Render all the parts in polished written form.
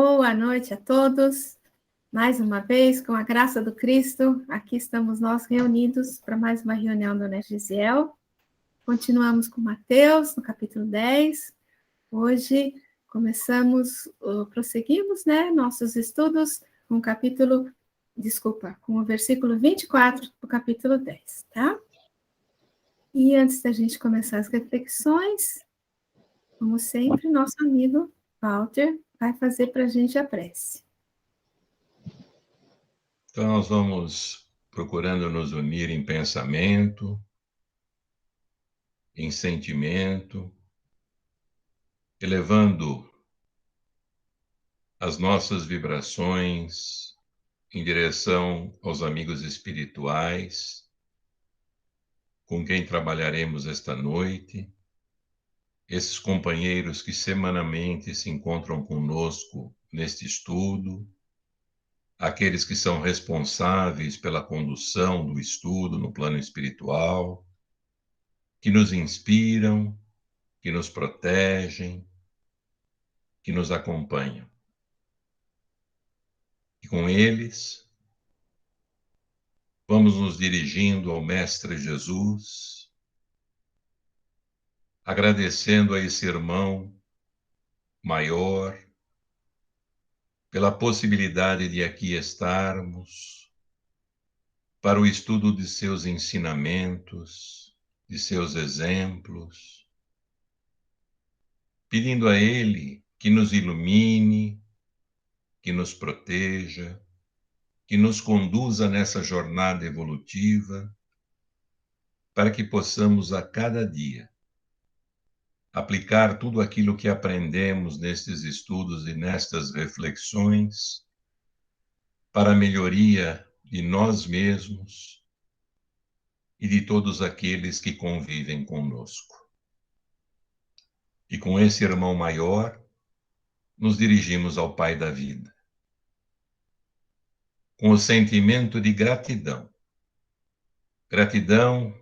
Boa noite a todos. Mais uma vez, com a graça do Cristo, aqui estamos nós reunidos para mais uma reunião do Energiziel. Continuamos com Mateus, no capítulo 10. Hoje prosseguimos, nossos estudos com com o versículo 24 do capítulo 10, tá? E antes da gente começar as reflexões, como sempre, nosso amigo Walter vai fazer para a gente a prece. Então, nós vamos procurando nos unir em pensamento, em sentimento, elevando as nossas vibrações em direção aos amigos espirituais, com quem trabalharemos esta noite, esses companheiros que semanalmente se encontram conosco neste estudo, aqueles que são responsáveis pela condução do estudo no plano espiritual, que nos inspiram, que nos protegem, que nos acompanham. E com eles, vamos nos dirigindo ao Mestre Jesus, agradecendo a esse irmão maior pela possibilidade de aqui estarmos para o estudo de seus ensinamentos, de seus exemplos, pedindo a Ele que nos ilumine, que nos proteja, que nos conduza nessa jornada evolutiva, para que possamos a cada dia aplicar tudo aquilo que aprendemos nestes estudos e nestas reflexões para a melhoria de nós mesmos e de todos aqueles que convivem conosco. E com esse irmão maior, nos dirigimos ao Pai da vida, com o sentimento de gratidão. Gratidão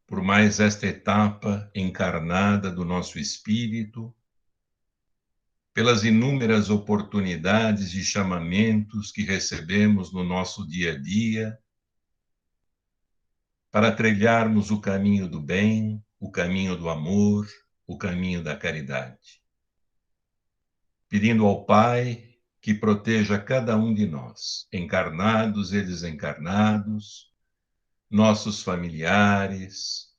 por mais esta etapa encarnada do nosso espírito, pelas inúmeras oportunidades e chamamentos que recebemos no nosso dia a dia, para trilharmos o caminho do bem, o caminho do amor, o caminho da caridade. Pedindo ao Pai que proteja cada um de nós, encarnados e desencarnados, nossos familiares,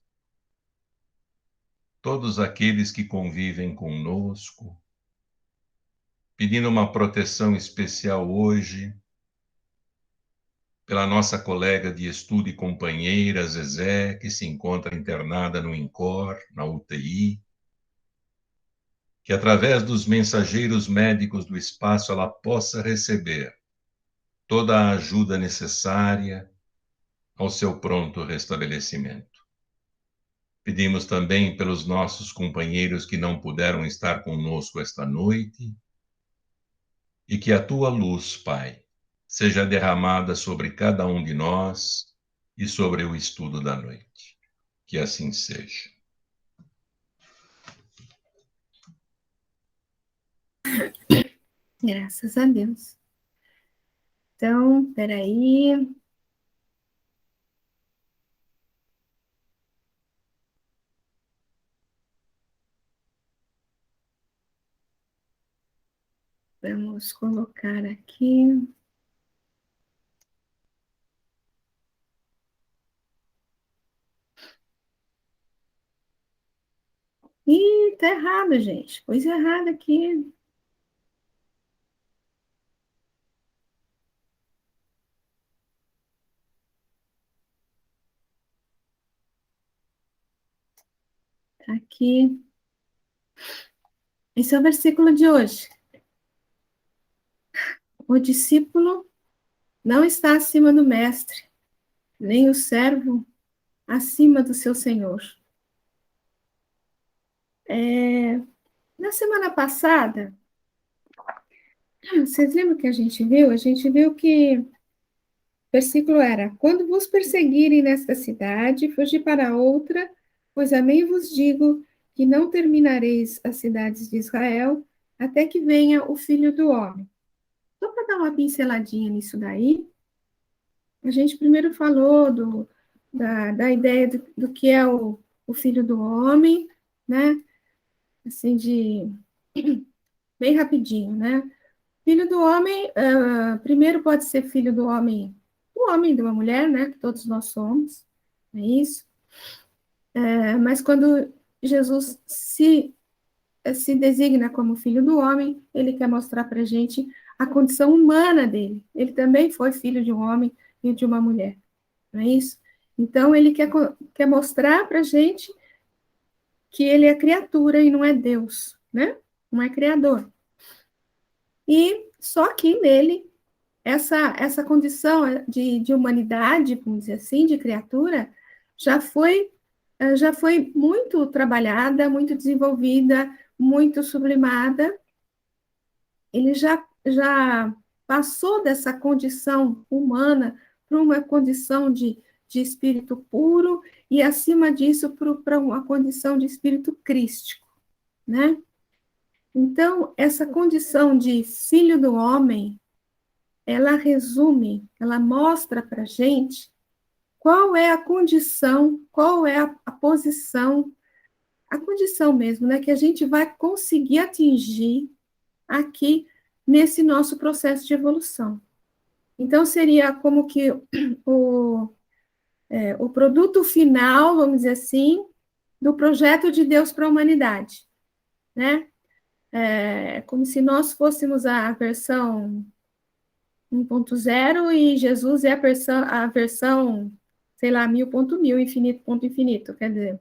todos aqueles que convivem conosco, pedindo uma proteção especial hoje pela nossa colega de estudo e companheira, Zezé, que se encontra internada no INCOR, na UTI, que através dos mensageiros médicos do espaço ela possa receber toda a ajuda necessária ao seu pronto restabelecimento. Pedimos também pelos nossos companheiros que não puderam estar conosco esta noite, e que a tua luz, Pai, seja derramada sobre cada um de nós e sobre o estudo da noite. Que assim seja. Graças a Deus. Então, peraí. Vamos colocar aqui. Ih, tá errado, gente. Pus errado aqui. Tá aqui. Esse é o versículo de hoje. O discípulo não está acima do mestre, nem o servo acima do seu senhor. Na semana passada, vocês lembram que a gente viu? A gente viu que o versículo era: quando vos perseguirem nesta cidade, fugi para outra, pois amém vos digo que não terminareis as cidades de Israel até que venha o Filho do Homem. Só para dar uma pinceladinha nisso daí, a gente primeiro falou da ideia do que é o filho do homem, né? Assim, bem rapidinho, né? Filho do homem, primeiro pode ser filho do homem e de uma mulher, né? Que todos nós somos, é isso. Mas quando Jesus se designa como filho do homem, ele quer mostrar para a gente a condição humana dele. Ele também foi filho de um homem e de uma mulher, não é isso? Então, ele quer mostrar para a gente que ele é criatura e não é Deus, né? Não é criador. E só que nele, essa condição de humanidade, vamos dizer assim, de criatura, já foi, já foi muito trabalhada, muito desenvolvida, muito sublimada. Ele já passou dessa condição humana para uma condição de espírito puro e, acima disso, para uma condição de espírito crístico, né? Então, essa condição de filho do homem, ela resume, ela mostra para a gente qual é a condição, qual é a posição, a condição mesmo, né, que a gente vai conseguir atingir aqui nesse nosso processo de evolução. Então, seria como que o produto final, vamos dizer assim, do projeto de Deus para a humanidade, né? Como se nós fôssemos a versão 1.0 e Jesus é a versão, sei lá, 1000.1000, infinito, quer dizer,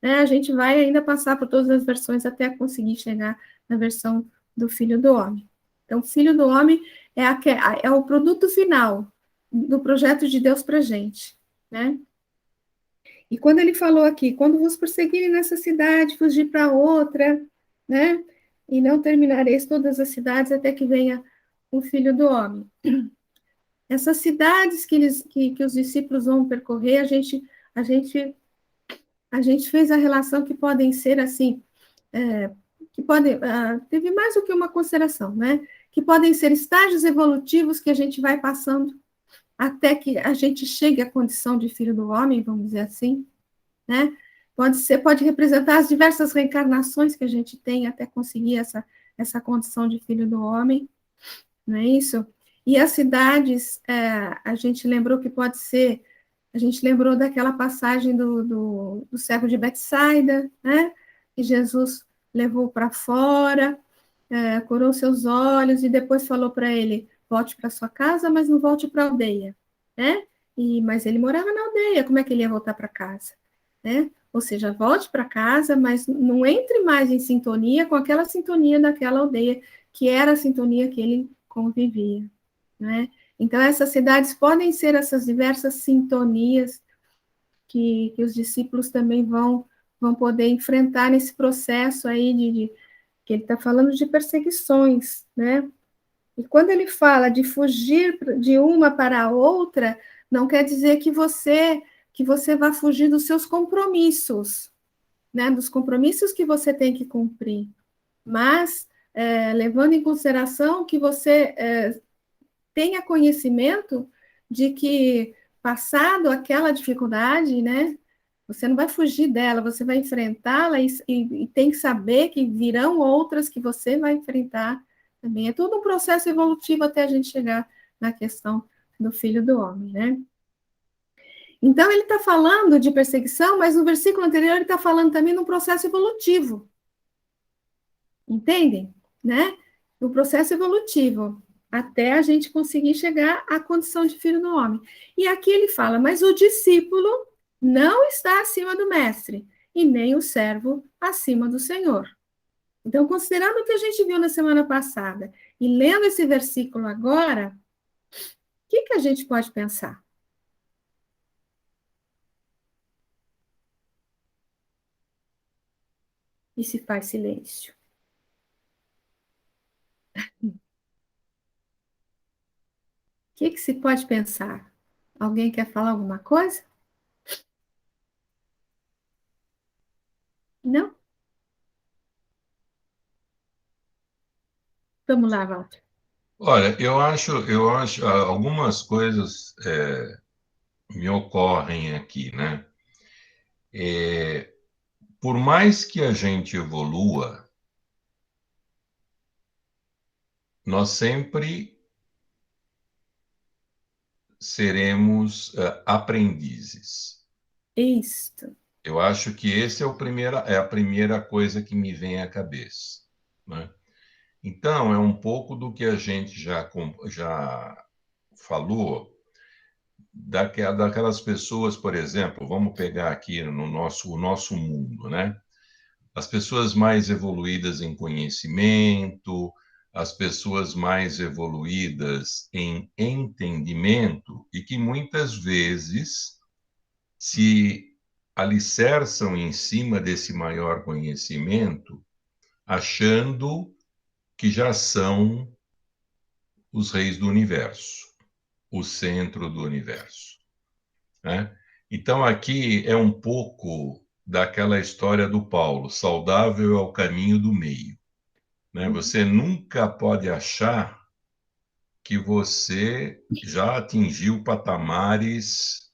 né, a gente vai ainda passar por todas as versões até conseguir chegar na versão do Filho do Homem. Então, o Filho do Homem é o produto final do projeto de Deus para a gente, né? E quando ele falou aqui, quando vos perseguirem nessa cidade, fugir para outra, né? E não terminareis todas as cidades até que venha o Filho do Homem. Essas cidades que os discípulos vão percorrer, a gente, a gente fez a relação que podem ser assim, que podem, teve mais do que uma consideração, né? Que podem ser estágios evolutivos que a gente vai passando até que a gente chegue à condição de filho do homem, vamos dizer assim, né? Pode representar as diversas reencarnações que a gente tem até conseguir essa condição de filho do homem, não é isso? E as cidades, a gente lembrou que pode ser, a gente lembrou daquela passagem do cego de Betsaida, né? Que Jesus levou para fora, curou seus olhos e depois falou para ele, volte para sua casa, mas não volte para a aldeia, né? Mas ele morava na aldeia, como é que ele ia voltar para casa, né? Ou seja, volte para casa, mas não entre mais em sintonia com aquela sintonia daquela aldeia, que era a sintonia que ele convivia, né? Então, essas cidades podem ser essas diversas sintonias que os discípulos também vão poder enfrentar nesse processo aí que ele está falando de perseguições, né? E quando ele fala de fugir de uma para a outra, não quer dizer que você vai fugir dos seus compromissos, né? Dos compromissos que você tem que cumprir, mas levando em consideração que você tenha conhecimento de que, passado aquela dificuldade, né, você não vai fugir dela, você vai enfrentá-la e tem que saber que virão outras que você vai enfrentar também. É todo um processo evolutivo até a gente chegar na questão do filho do homem, né? Então, ele está falando de perseguição, mas no versículo anterior ele está falando também de um processo evolutivo. Entendem? Né? O processo evolutivo, até a gente conseguir chegar à condição de filho do homem. E aqui ele fala, mas o discípulo não está acima do mestre, e nem o servo acima do Senhor. Então, considerando o que a gente viu na semana passada, e lendo esse versículo agora, o que a gente pode pensar? E se faz silêncio? O que se pode pensar? Alguém quer falar alguma coisa? Não? Vamos lá, Walter. Olha, eu acho algumas coisas me ocorrem aqui, né? Por mais que a gente evolua, nós sempre seremos aprendizes. Isto. Eu acho que esse é a primeira coisa que me vem à cabeça, né? Então, é um pouco do que a gente já falou, daquelas pessoas, por exemplo, vamos pegar aqui no o nosso mundo, né? As pessoas mais evoluídas em conhecimento, as pessoas mais evoluídas em entendimento, e que muitas vezes se alicerçam em cima desse maior conhecimento, achando que já são os reis do universo, o centro do universo, né? Então, aqui é um pouco daquela história do Paulo, saudável é o caminho do meio, né? Você nunca pode achar que você já atingiu patamares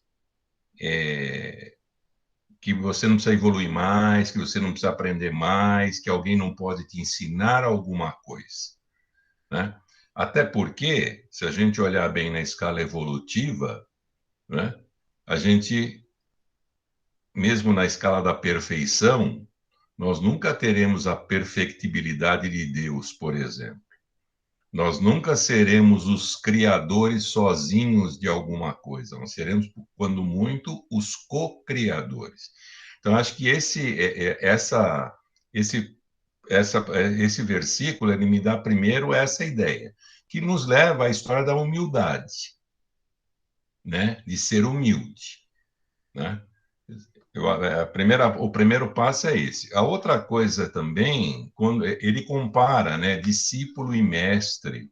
que você não precisa evoluir mais, que você não precisa aprender mais, que alguém não pode te ensinar alguma coisa, né? Até porque, se a gente olhar bem na escala evolutiva, né, a gente, mesmo na escala da perfeição, nós nunca teremos a perfectibilidade de Deus, por exemplo. Nós nunca seremos os criadores sozinhos de alguma coisa. Nós seremos, quando muito, os co-criadores. Então, acho que esse, esse versículo ele me dá primeiro essa ideia, que nos leva à história da humildade, né? De ser humilde, né? O primeiro passo é esse. A outra coisa também, quando ele compara, né, discípulo e mestre,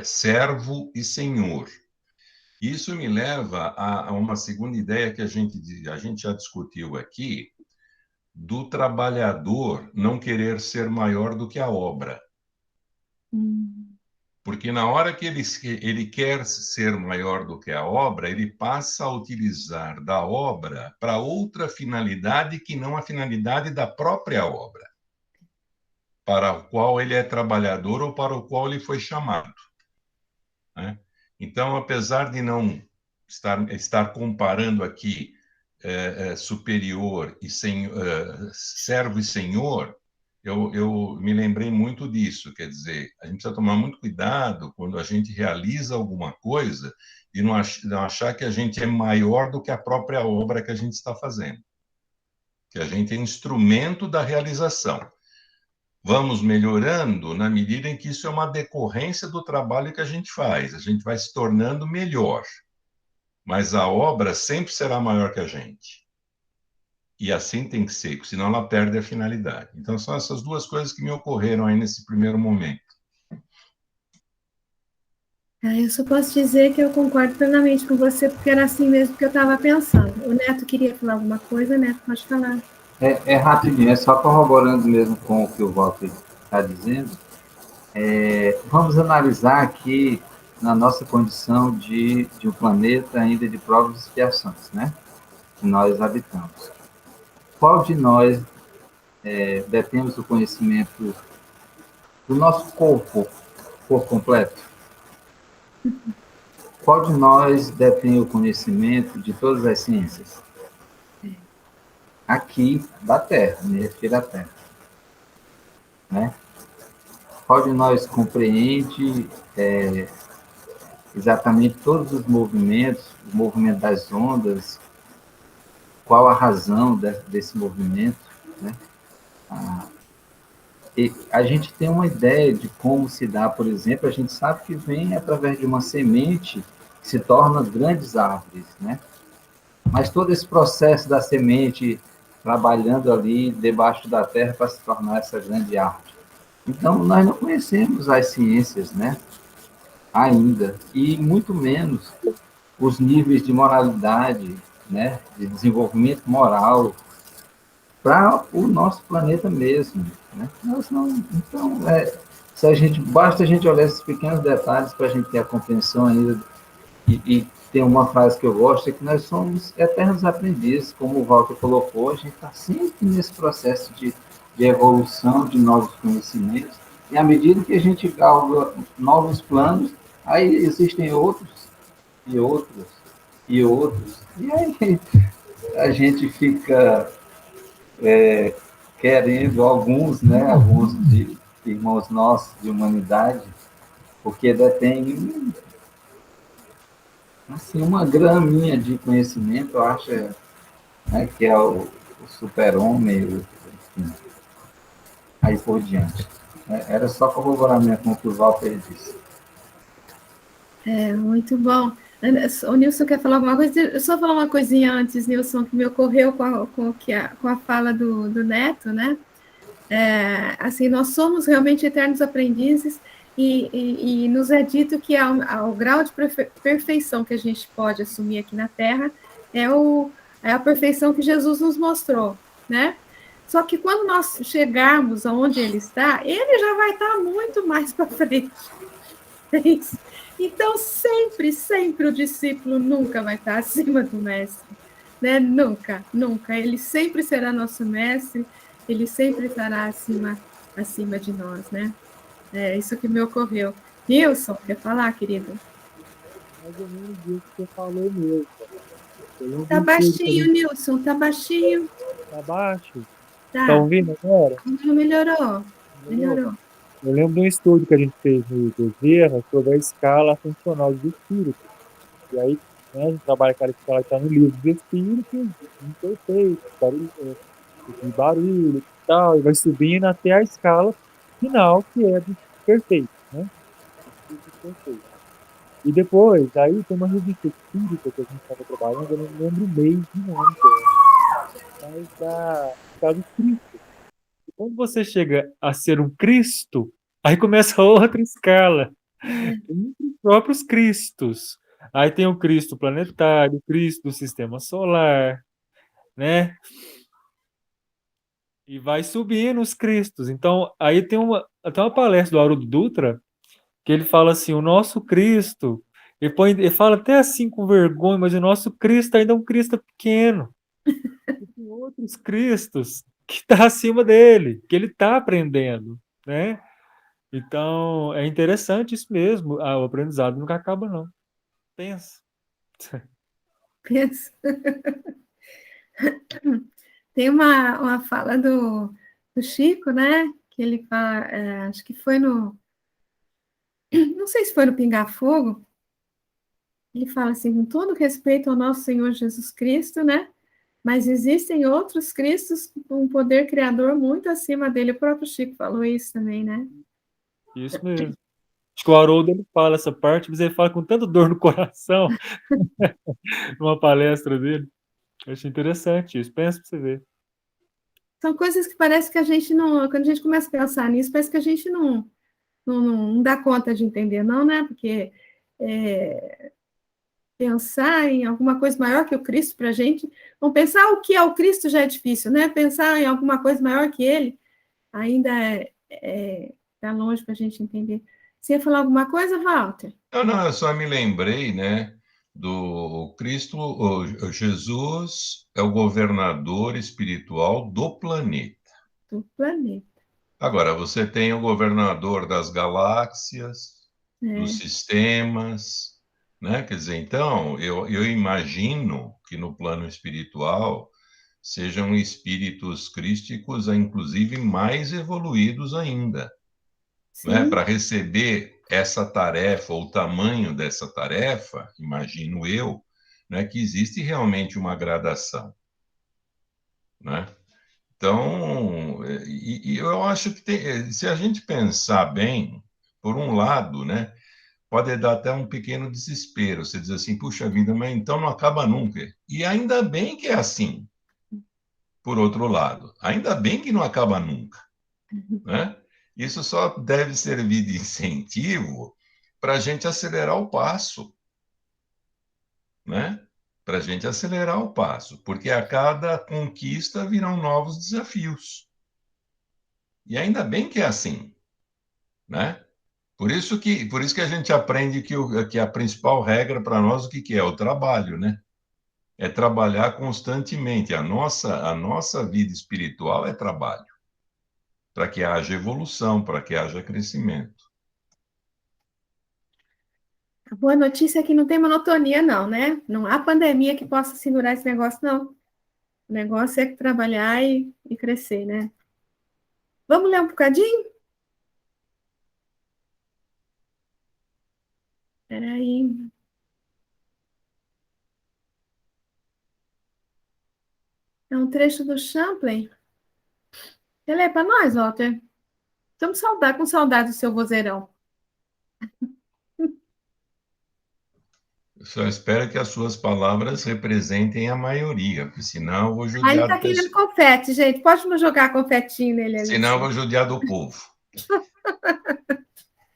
servo e senhor. Isso me leva a uma segunda ideia que a gente já discutiu aqui, do trabalhador não querer ser maior do que a obra. Hum. Porque na hora que ele quer ser maior do que a obra, ele passa a utilizar da obra para outra finalidade que não a finalidade da própria obra, para a qual ele é trabalhador ou para o qual ele foi chamado, né? Então, apesar de não estar comparando aqui superior e servo e senhor, eu me lembrei muito disso. Quer dizer, a gente precisa tomar muito cuidado quando a gente realiza alguma coisa e não achar que a gente é maior do que a própria obra que a gente está fazendo, que a gente é instrumento da realização. Vamos melhorando na medida em que isso é uma decorrência do trabalho que a gente faz. A gente vai se tornando melhor, mas a obra sempre será maior que a gente. E assim tem que ser, senão ela perde a finalidade. Então, são essas duas coisas que me ocorreram aí nesse primeiro momento. Eu só posso dizer que eu concordo plenamente com você, porque era assim mesmo que eu estava pensando. O Neto queria falar alguma coisa, Neto, pode falar. É rapidinho, é só corroborando mesmo com o que o Walter está dizendo. Vamos analisar aqui na nossa condição de um planeta ainda de provas e expiações, né? Que nós habitamos. Qual de nós detemos o conhecimento do nosso corpo por completo? Qual de nós detém o conhecimento de todas as ciências? Aqui da Terra, energia da Terra, né? Qual de nós compreende exatamente todos os movimentos, o movimento das ondas, qual a razão desse movimento, né? E a gente tem uma ideia de como se dá, por exemplo, a gente sabe que vem através de uma semente que se torna grandes árvores, né? Mas todo esse processo da semente trabalhando ali debaixo da terra para se tornar essa grande árvore. Então, nós não conhecemos as ciências, né? Ainda, e muito menos os níveis de moralidade, né? De desenvolvimento moral para o nosso planeta mesmo, né? Nós não, então, Basta a gente olhar esses pequenos detalhes para a gente ter a compreensão ainda. E tem uma frase que eu gosto, é que nós somos eternos aprendizes, como o Walter colocou, a gente está sempre nesse processo de evolução, de novos conhecimentos, e à medida que a gente galga novos planos, aí existem outros, e outros, e outros, e aí a gente fica querendo alguns, né, alguns de irmãos nossos de humanidade, porque detém assim, uma graminha de conhecimento, eu acho, né, que é o super-homem, enfim, aí por diante. Era só corroboramento com o que o Walter disse. Muito bom. O Nilson quer falar alguma coisa? Eu só falar uma coisinha antes, Nilson, que me ocorreu com a fala do Neto, né? Assim, nós somos realmente eternos aprendizes e nos é dito que ao grau de perfeição que a gente pode assumir aqui na Terra é a perfeição que Jesus nos mostrou, né? Só que quando nós chegarmos aonde ele está, ele já vai estar muito mais para frente. Então, sempre, sempre o discípulo nunca vai estar acima do mestre, né? Nunca, nunca. Ele sempre será nosso mestre, ele sempre estará acima de nós, né? É isso que me ocorreu. Nilson, quer falar, querido? Mais ou menos isso que você falou mesmo. Tá baixinho, Nilson, tá baixinho. Tá baixo? Tá. Tá ouvindo agora? Melhorou. Melhorou. Eu lembro de um estudo que a gente fez no Bezerra sobre a escala funcional dos espíritos. E aí, né, a gente trabalha aquela escala que está no livro dos espíritos, imperfeito, de barulho e tal, e vai subindo até a escala final, que é do perfeito, né? Perfeito. E depois, aí tem uma revista espírita que a gente estava trabalhando, eu não lembro o mês de nome, mas da escala do Cristo. E quando você chega a ser um Cristo, aí começa outra escala. Entre os próprios Cristos. Aí tem o Cristo planetário, o Cristo do sistema solar, né? E vai subindo os Cristos. Então, aí tem até uma palestra do Haroldo Dutra, que ele fala assim, o nosso Cristo, ele fala até assim com vergonha, mas o nosso Cristo ainda é um Cristo pequeno. E tem outros Cristos que está acima dele, que ele está aprendendo, né? Então, é interessante isso mesmo. O aprendizado nunca acaba, não. Pensa. Pensa. Tem uma fala do Chico, né? Que ele fala, acho que foi não sei se foi no Pingar Fogo, ele fala assim, com todo respeito ao nosso Senhor Jesus Cristo, né? Mas existem outros Cristos com um poder criador muito acima dele. O próprio Chico falou isso também, né? Isso mesmo. Acho que o Haroldo ele fala essa parte, mas ele fala com tanta dor no coração numa palestra dele. Eu achei interessante isso. Pensa pra você ver. São coisas que parece que a gente não... Quando a gente começa a pensar nisso, parece que a gente não dá conta de entender, não, né? Porque pensar em alguma coisa maior que o Cristo para a gente, vamos pensar o que é o Cristo já é difícil, né? Pensar em alguma coisa maior que ele ainda está longe para a gente entender. Você ia falar alguma coisa, Walter? Não, eu só me lembrei, né, do Cristo, o Jesus é o governador espiritual do planeta. Do planeta. Agora, você tem o governador das galáxias, dos sistemas, né? Quer dizer, então, eu imagino que no plano espiritual sejam espíritos crísticos, inclusive mais evoluídos ainda, né? Para receber essa tarefa, ou o tamanho dessa tarefa, imagino eu, né, que existe realmente uma gradação, né? Então, e eu acho que se a gente pensar bem, por um lado, né, pode dar até um pequeno desespero. Você diz assim, puxa vida, mas então não acaba nunca. E ainda bem que é assim, por outro lado. Ainda bem que não acaba nunca, né? Isso só deve servir de incentivo para a gente acelerar o passo, né? Para a gente acelerar o passo, porque a cada conquista virão novos desafios. E ainda bem que é assim, né? Por isso que a gente aprende que a principal regra para nós, o que é? O trabalho, né? É trabalhar constantemente. A nossa vida espiritual é trabalho, para que haja evolução, para que haja crescimento. A boa notícia é que não tem monotonia, não, né? Não há pandemia que possa segurar esse negócio, não. O negócio é trabalhar e crescer, né? Vamos ler um bocadinho? Espera aí. É um trecho do Champlain. Você lê para nós, Walter? Estamos com saudade do seu vozeirão. Eu só espero que as suas palavras representem a maioria, porque senão eu vou Ele judiar está do querendo pessoal. confete, gente. Pode me jogar confetinho nele ali, Senão eu assim. vou judiar do povo.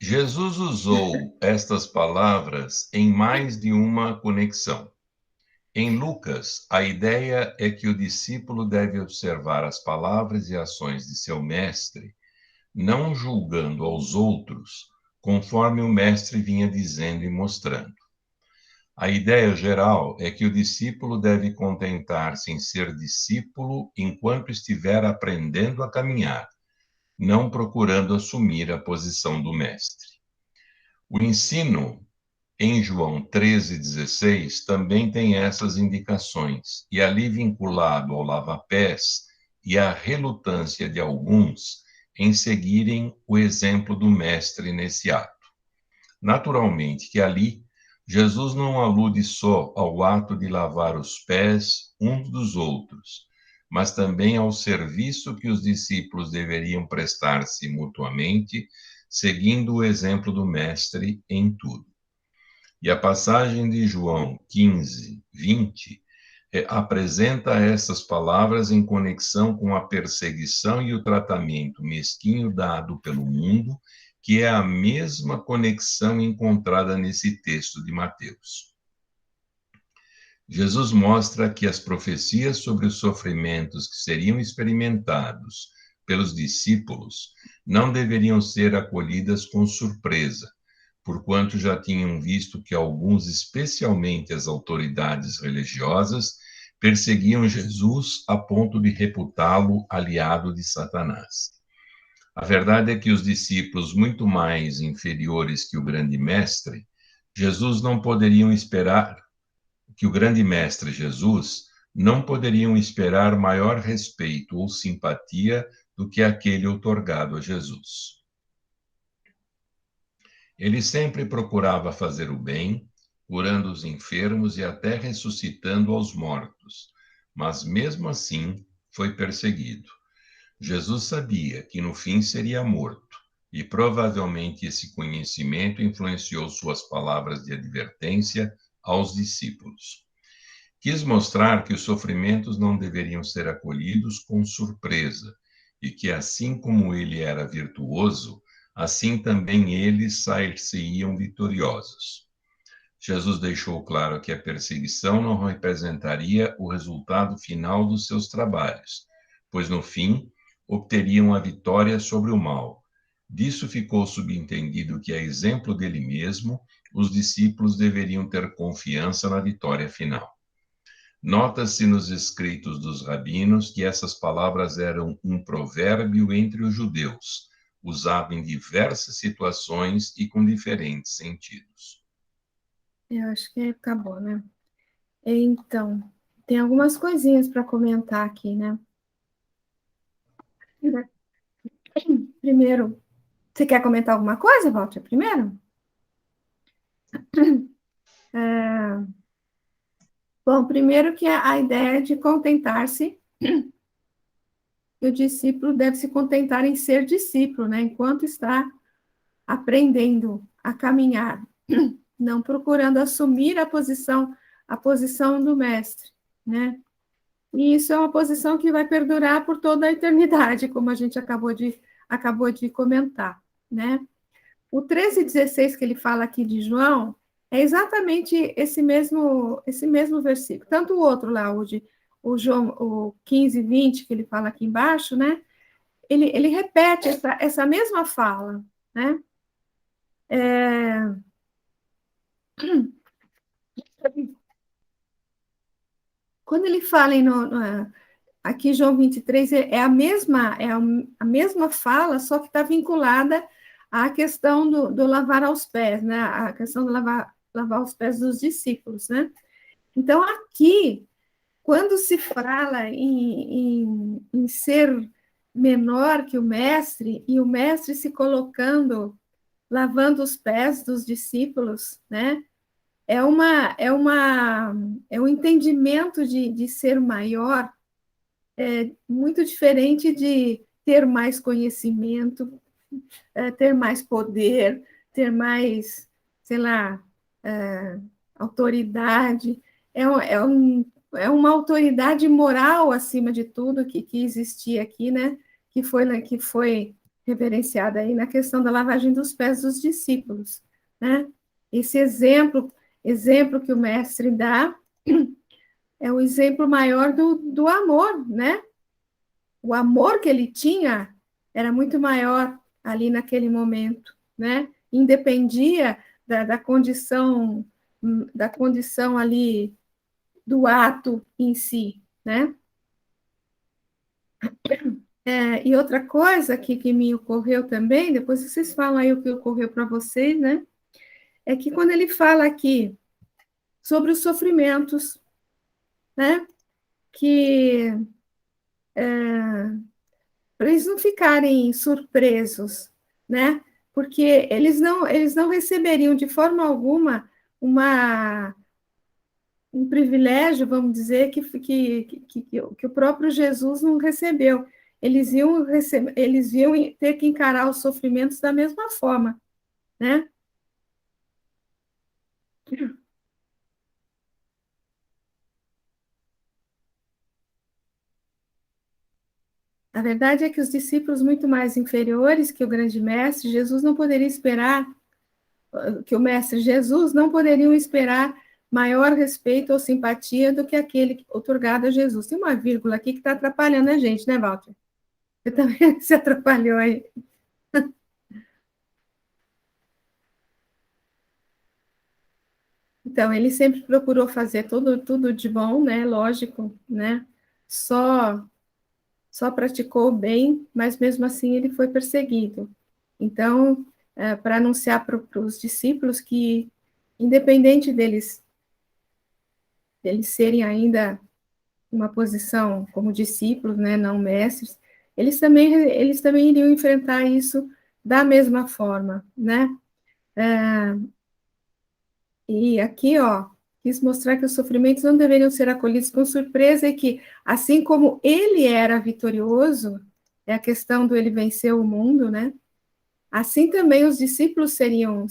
Jesus usou estas palavras em mais de uma conexão. Em Lucas, a ideia é que o discípulo deve observar as palavras e ações de seu mestre, não julgando aos outros, conforme o mestre vinha dizendo e mostrando. A ideia geral é que o discípulo deve contentar-se em ser discípulo enquanto estiver aprendendo a caminhar, não procurando assumir a posição do mestre. O ensino em João 13,16 também tem essas indicações, e ali vinculado ao lava-pés e à relutância de alguns em seguirem o exemplo do mestre nesse ato. Naturalmente que ali Jesus não alude só ao ato de lavar os pés uns dos outros, mas também ao serviço que os discípulos deveriam prestar-se mutuamente, seguindo o exemplo do mestre em tudo. E a passagem de João 15, 20, apresenta essas palavras em conexão com a perseguição e o tratamento mesquinho dado pelo mundo, que é a mesma conexão encontrada nesse texto de Mateus. Jesus mostra que as profecias sobre os sofrimentos que seriam experimentados pelos discípulos não deveriam ser acolhidas com surpresa, porquanto já tinham visto que alguns, especialmente as autoridades religiosas, perseguiam Jesus a ponto de reputá-lo aliado de Satanás. A verdade é que os discípulos, muito mais inferiores que o grande mestre, Jesus não poderiam esperar, que o grande mestre Jesus, não poderiam esperar maior respeito ou simpatia do que aquele outorgado a Jesus. Ele sempre procurava fazer o bem, curando os enfermos e até ressuscitando aos mortos, mas mesmo assim foi perseguido. Jesus sabia que no fim seria morto, e provavelmente esse conhecimento influenciou suas palavras de advertência aos discípulos. Quis mostrar que os sofrimentos não deveriam ser acolhidos com surpresa, e que assim como ele era virtuoso, assim também eles sair-se-iam vitoriosos. Jesus deixou claro que a perseguição não representaria o resultado final dos seus trabalhos, pois no fim obteriam a vitória sobre o mal. Disso ficou subentendido que, a exemplo dele mesmo, os discípulos deveriam ter confiança na vitória final. Nota-se nos escritos dos rabinos que essas palavras eram um provérbio entre os judeus, usado em diversas situações e com diferentes sentidos. Eu acho que acabou, né? Então, tem algumas coisinhas para comentar aqui, né? Primeiro, você quer comentar alguma coisa, Walter, primeiro? Bom, primeiro que a ideia de contentar-se, que o discípulo deve se contentar em ser discípulo, né? Enquanto está aprendendo a caminhar, não procurando assumir a posição do mestre, né? E isso é uma posição que vai perdurar por toda a eternidade, como a gente acabou de comentar, né? O 13,16 que ele fala aqui de João é exatamente esse mesmo versículo. Tanto o outro lá, o João, o 15:20 que ele fala aqui embaixo, né? Ele repete essa mesma fala, né? Quando ele fala aqui, João 23, a mesma fala, só que está vinculada à questão do lavar aos pés, né? A questão do lavar os pés dos discípulos, né? Então, aqui, quando se fala em ser menor que o mestre, e o mestre se colocando, lavando os pés dos discípulos, né? É um entendimento de ser maior, muito diferente de ter mais conhecimento, ter mais poder, ter mais, sei lá, autoridade. É uma autoridade moral, acima de tudo, que existia aqui, né? Que foi reverenciada aí na questão da lavagem dos pés dos discípulos, né? Esse exemplo que o mestre dá é o exemplo maior do amor, né? O amor que ele tinha era muito maior ali naquele momento, né? Independia da condição ali do ato em si, né? E outra coisa que me ocorreu também, depois vocês falam aí o que ocorreu para vocês, né? É que quando ele fala aqui sobre os sofrimentos, né? Que para eles não ficarem surpresos, né? Porque eles não receberiam de forma alguma um privilégio, vamos dizer, que o próprio Jesus não recebeu. Eles iam ter que encarar os sofrimentos da mesma forma, né? A verdade é que os discípulos muito mais inferiores que o grande mestre, Jesus não poderia esperar, que o mestre Jesus não poderiam esperar maior respeito ou simpatia do que aquele otorgado a Jesus. Tem uma vírgula aqui que está atrapalhando a gente, né, Walter? Você também se atrapalhou aí. Então, ele sempre procurou fazer tudo de bom, né? Lógico, né? Só praticou o bem, mas mesmo assim ele foi perseguido. Então, para anunciar para os discípulos que, independente deles serem ainda uma posição como discípulos, né, não mestres, eles também iriam enfrentar isso da mesma forma, né? E aqui, ó, quis mostrar que os sofrimentos não deveriam ser acolhidos com surpresa e que, assim como ele era vitorioso, é a questão do ele vencer o mundo, né? Assim também os discípulos seriam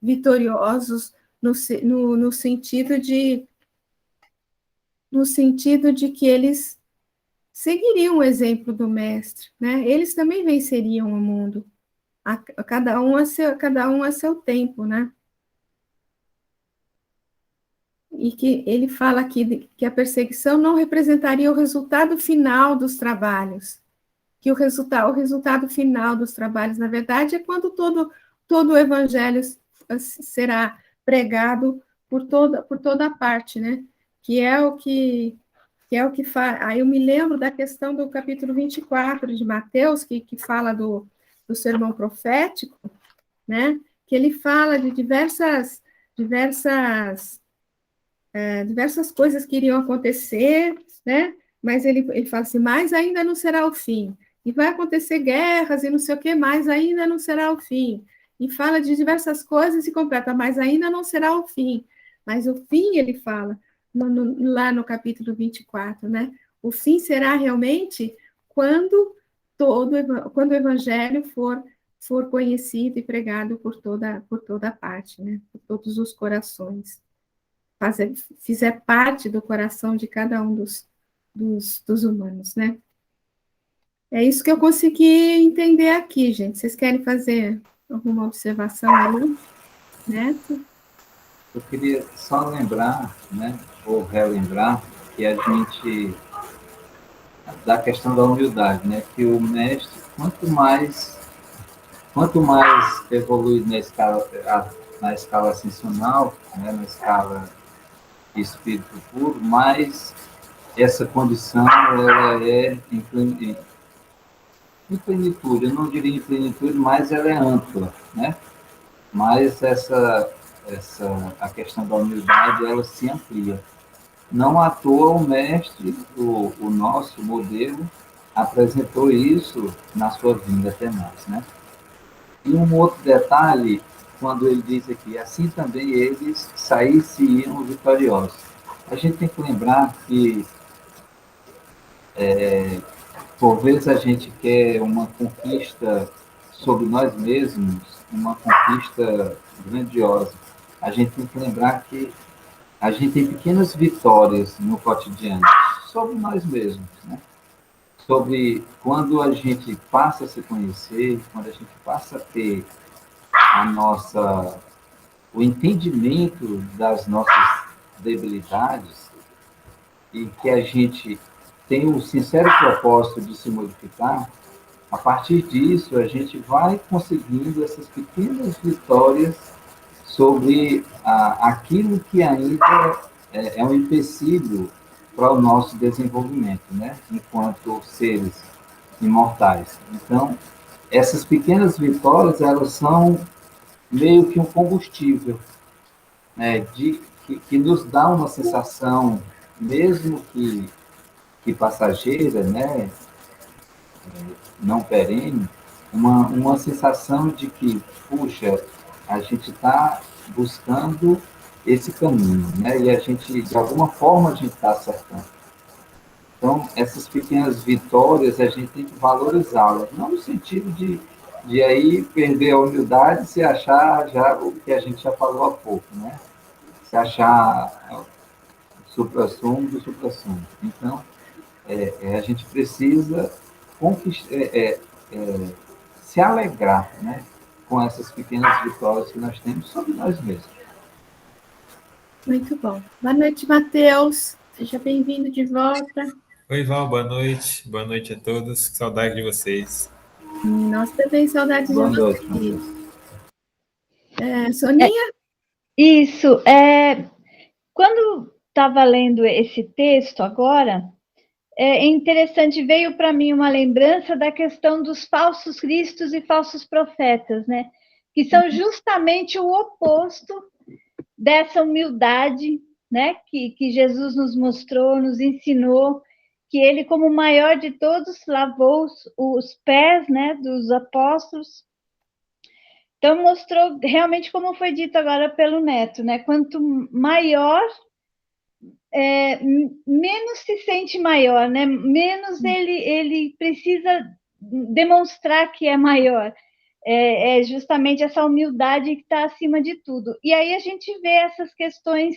vitoriosos no sentido de que eles seguiriam o exemplo do mestre, né? Eles também venceriam o mundo, cada um a seu tempo, né? E que ele fala aqui que a perseguição não representaria o resultado final dos trabalhos, que o resultado final dos trabalhos, na verdade, é quando todo o evangelho será pregado por toda parte, né? Que é o que faz. Aí eu me lembro da questão do capítulo 24 de Mateus, que fala do sermão profético, né? Que ele fala de diversas coisas que iriam acontecer, né? Mas ele fala assim, mas ainda não será o fim. E vai acontecer guerras e não sei o que, mas ainda não será o fim. E fala de diversas coisas e completa, mas ainda não será o fim. Mas o fim, ele fala, lá no capítulo 24, né? O fim será realmente quando o evangelho for conhecido e pregado por toda parte, né? Por todos os corações. Fizer parte do coração de cada um dos humanos, né? É isso que eu consegui entender aqui, gente. Vocês querem fazer alguma observação aí, Neto? Eu queria só lembrar, né, ou relembrar, que a gente, da questão da humildade, né, que o mestre, quanto mais quanto mais evolui na escala ascensional, né, na escala de espírito puro, mais essa condição ela é em plenitude. Eu não diria em plenitude, mas ela é ampla, né? Mas a questão da humildade ela se amplia. Não à toa o mestre, o nosso modelo, apresentou isso na sua vinda até nós, né? E um outro detalhe, quando ele diz aqui, assim também eles saíram vitoriosos. A gente tem que lembrar que, por vezes, a gente quer uma conquista sobre nós mesmos, uma conquista grandiosa. A gente tem que lembrar que a gente tem pequenas vitórias no cotidiano, sobre nós mesmos, né? Sobre quando a gente passa a se conhecer, quando a gente passa a ter o entendimento das nossas debilidades e que a gente tem o sincero propósito de se modificar, a partir disso a gente vai conseguindo essas pequenas vitórias sobre aquilo que ainda é um empecilho para o nosso desenvolvimento, né? Enquanto seres imortais. Então, essas pequenas vitórias, elas são meio que um combustível, né, que nos dá uma sensação, mesmo que passageira, né, não perene, uma sensação de que, puxa, a gente está buscando esse caminho, né, e a gente, de alguma forma, a gente está acertando. Então, essas pequenas vitórias, a gente tem que valorizá-las, não no sentido de aí perder a humildade e se achar já o que a gente já falou há pouco, né? Se achar o suprassumo do suprassumo. Então, a gente precisa se alegrar, né, com essas pequenas vitórias que nós temos sobre nós mesmos. Muito bom. Boa noite, Matheus. Seja bem-vindo de volta. Oi, Val, boa noite. Boa noite a todos. Que saudade de vocês. Nós também saudades de Boa você. noite, Matheus. Soninha? Isso. Quando estava lendo esse texto agora, é interessante, veio para mim uma lembrança da questão dos falsos cristos e falsos profetas, né? Que são justamente o oposto dessa humildade, né? Que Jesus nos mostrou, nos ensinou, que ele, como o maior de todos, lavou os pés, né, dos apóstolos. Então, mostrou realmente como foi dito agora pelo Neto, né? Quanto maior, menos se sente maior, né? Menos ele precisa demonstrar que é maior. É justamente essa humildade que está acima de tudo. E aí a gente vê essas questões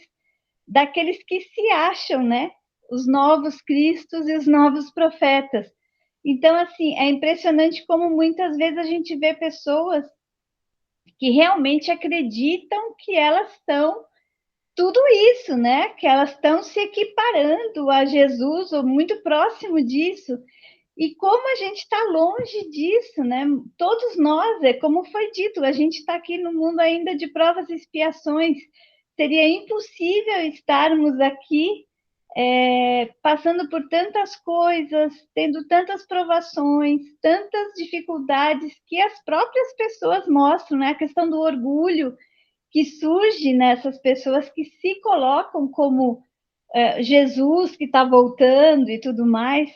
daqueles que se acham, né? Os novos cristos e os novos profetas. Então, assim, é impressionante como muitas vezes a gente vê pessoas que realmente acreditam que elas são tudo isso, né? Que elas estão se equiparando a Jesus, ou muito próximo disso. E como a gente está longe disso, né? Todos nós, como foi dito, a gente está aqui no mundo ainda de provas e expiações. Seria impossível estarmos aqui passando por tantas coisas, tendo tantas provações, tantas dificuldades que as próprias pessoas mostram, né? A questão do orgulho que surge nessas pessoas que se colocam como Jesus que está voltando e tudo mais.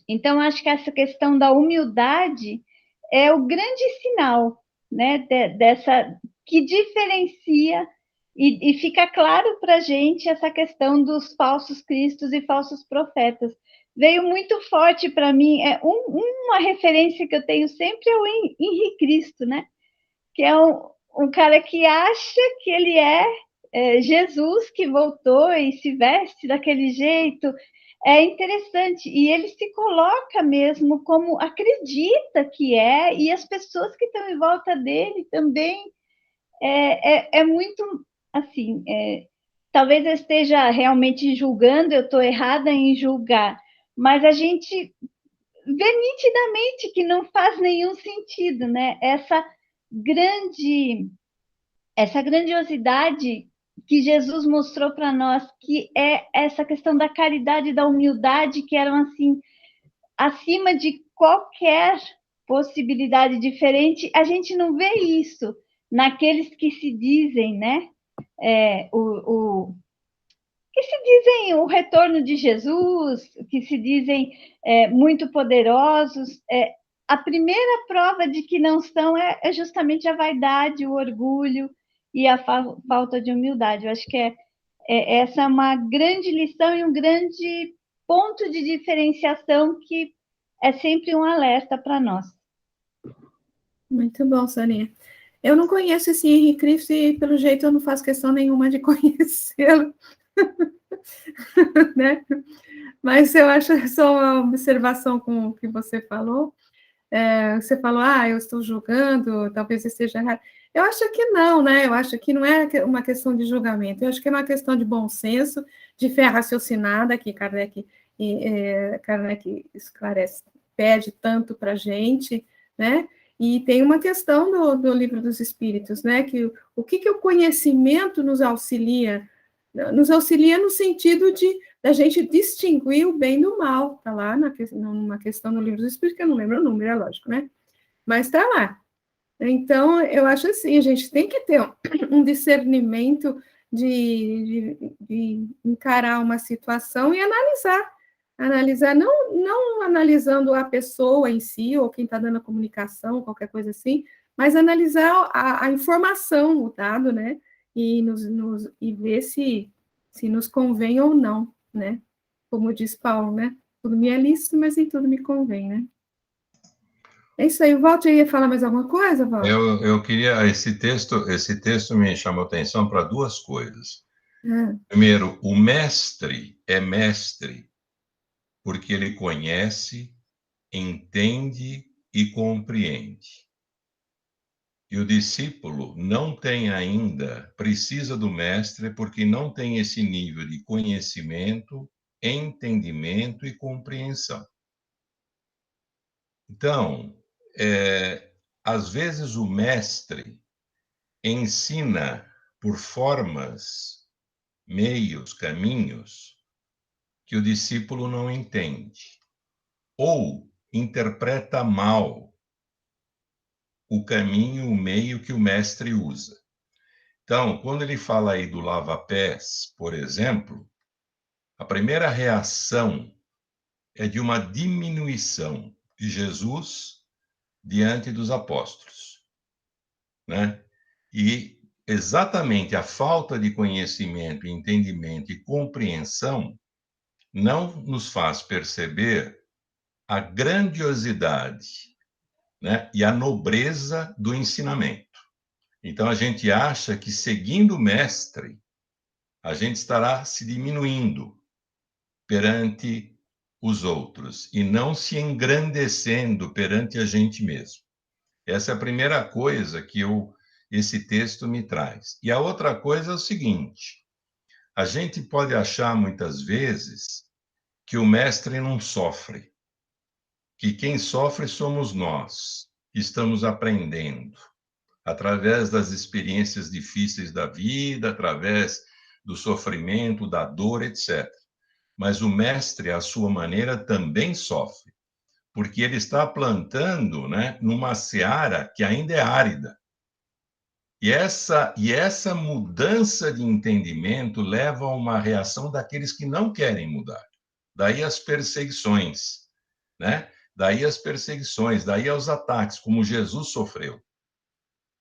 Então, acho que essa questão da humildade é o grande sinal, né, dessa que diferencia e fica claro para a gente essa questão dos falsos cristos e falsos profetas. Veio muito forte para mim, uma referência que eu tenho sempre é o Henri Cristo, né? Que é um cara que acha que ele é Jesus que voltou e se veste daquele jeito. É interessante, e ele se coloca mesmo como acredita que e as pessoas que estão em volta dele também. É muito, assim, talvez eu esteja realmente julgando, eu estou errada em julgar, mas a gente vê nitidamente que não faz nenhum sentido, né? Essa grandiosidade que Jesus mostrou para nós, que é essa questão da caridade e da humildade, que eram assim, acima de qualquer possibilidade diferente. A gente não vê isso naqueles que se dizem, né? Que se dizem o retorno de Jesus, que se dizem muito poderosos. A primeira prova de que não são é justamente a vaidade, o orgulho e a falta de humildade. Eu acho que essa é uma grande lição e um grande ponto de diferenciação que é sempre um alerta para nós. Muito bom, Soninha. Eu não conheço esse Henri Cristo e, pelo jeito, eu não faço questão nenhuma de conhecê-lo. Né? Mas eu acho só uma observação com o que você falou. Você falou, eu estou julgando, talvez esteja errado. Eu acho que não, né? Eu acho que não é uma questão de julgamento, eu acho que é uma questão de bom senso, de fé raciocinada, que Kardec esclarece, pede tanto para a gente, né? E tem uma questão do Livro dos Espíritos, né? Que o que o conhecimento nos auxilia? Nos auxilia no sentido da gente distinguir o bem do mal, está lá numa questão no Livro dos Espíritos, que eu não lembro o número, é lógico, né? Mas está lá. Então, eu acho assim, a gente tem que ter um discernimento de encarar uma situação e analisar não analisando a pessoa em si, ou quem está dando a comunicação, qualquer coisa assim, mas analisar a informação, o dado, né? E ver se nos convém ou não, né? Como diz Paulo, né? Tudo me é lícito, mas nem tudo me convém, né? É isso aí. O Walter ia falar mais alguma coisa, Walter? Eu queria... Esse texto me chamou atenção para duas coisas. Primeiro, o mestre é mestre porque ele conhece, entende e compreende. E o discípulo não tem ainda, precisa do mestre, porque não tem esse nível de conhecimento, entendimento e compreensão. Então, às vezes o mestre ensina por formas, meios, caminhos, que o discípulo não entende, ou interpreta mal o caminho, o meio que o mestre usa. Então, quando ele fala aí do lava-pés, por exemplo, a primeira reação é de uma diminuição de Jesus diante dos apóstolos, né? E exatamente a falta de conhecimento, entendimento e compreensão não nos faz perceber a grandiosidade, né, e a nobreza do ensinamento. Então, a gente acha que, seguindo o mestre, a gente estará se diminuindo perante os outros e não se engrandecendo perante a gente mesmo. Essa é a primeira coisa que esse texto me traz. E a outra coisa é o seguinte: a gente pode achar, muitas vezes, que o mestre não sofre, que quem sofre somos nós, que estamos aprendendo, através das experiências difíceis da vida, através do sofrimento, da dor, etc. Mas o mestre, à sua maneira, também sofre, porque ele está plantando, né, numa seara que ainda é árida. E essa mudança de entendimento leva a uma reação daqueles que não querem mudar. Daí as perseguições, né? Daí as perseguições, daí os ataques, como Jesus sofreu.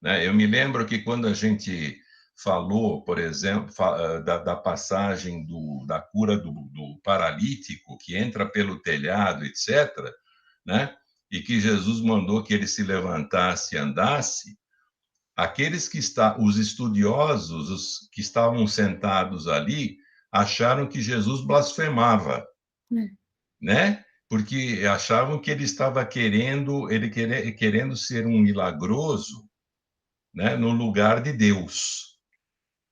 Né? Eu me lembro que quando a gente falou, por exemplo, da passagem da cura do paralítico, que entra pelo telhado, etc., né? E que Jesus mandou que ele se levantasse e andasse, aqueles os estudiosos, os que estavam sentados ali, acharam que Jesus blasfemava, né? Porque achavam que ele estava querendo ser um milagroso, né, no lugar de Deus.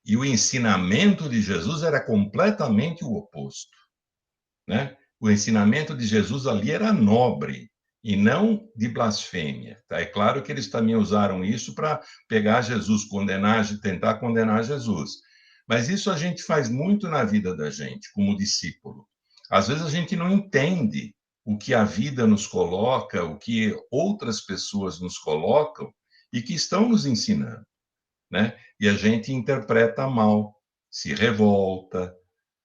E o ensinamento de Jesus era completamente o oposto, né? O ensinamento de Jesus ali era nobre e não de blasfêmia. Tá? É claro que eles também usaram isso para pegar Jesus, tentar condenar Jesus. Mas isso a gente faz muito na vida da gente, como discípulo. Às vezes a gente não entende o que a vida nos coloca, o que outras pessoas nos colocam e que estão nos ensinando, né? E a gente interpreta mal, se revolta,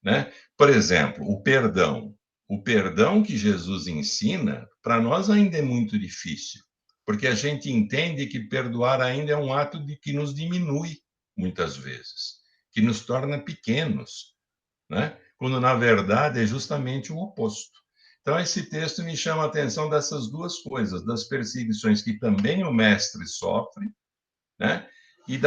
né? Por exemplo, o perdão. O perdão que Jesus ensina, para nós ainda é muito difícil, porque a gente entende que perdoar ainda é um ato que nos diminui, muitas vezes, que nos torna pequenos, né? Quando, na verdade, é justamente o oposto. Então, esse texto me chama a atenção dessas duas coisas, das perseguições que também o mestre sofre, né? E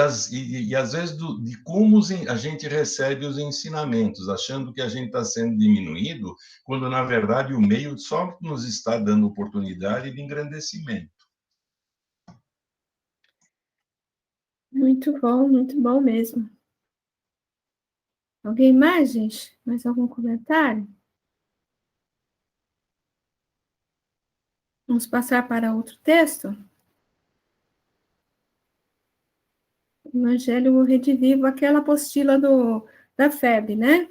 às vezes, de como a gente recebe os ensinamentos, achando que a gente está sendo diminuído, quando, na verdade, o meio só nos está dando oportunidade de engrandecimento. Muito bom mesmo. Alguém mais, gente? Mais algum comentário? Vamos passar para outro texto? Evangelho Redivivo, aquela apostila da FEB, né?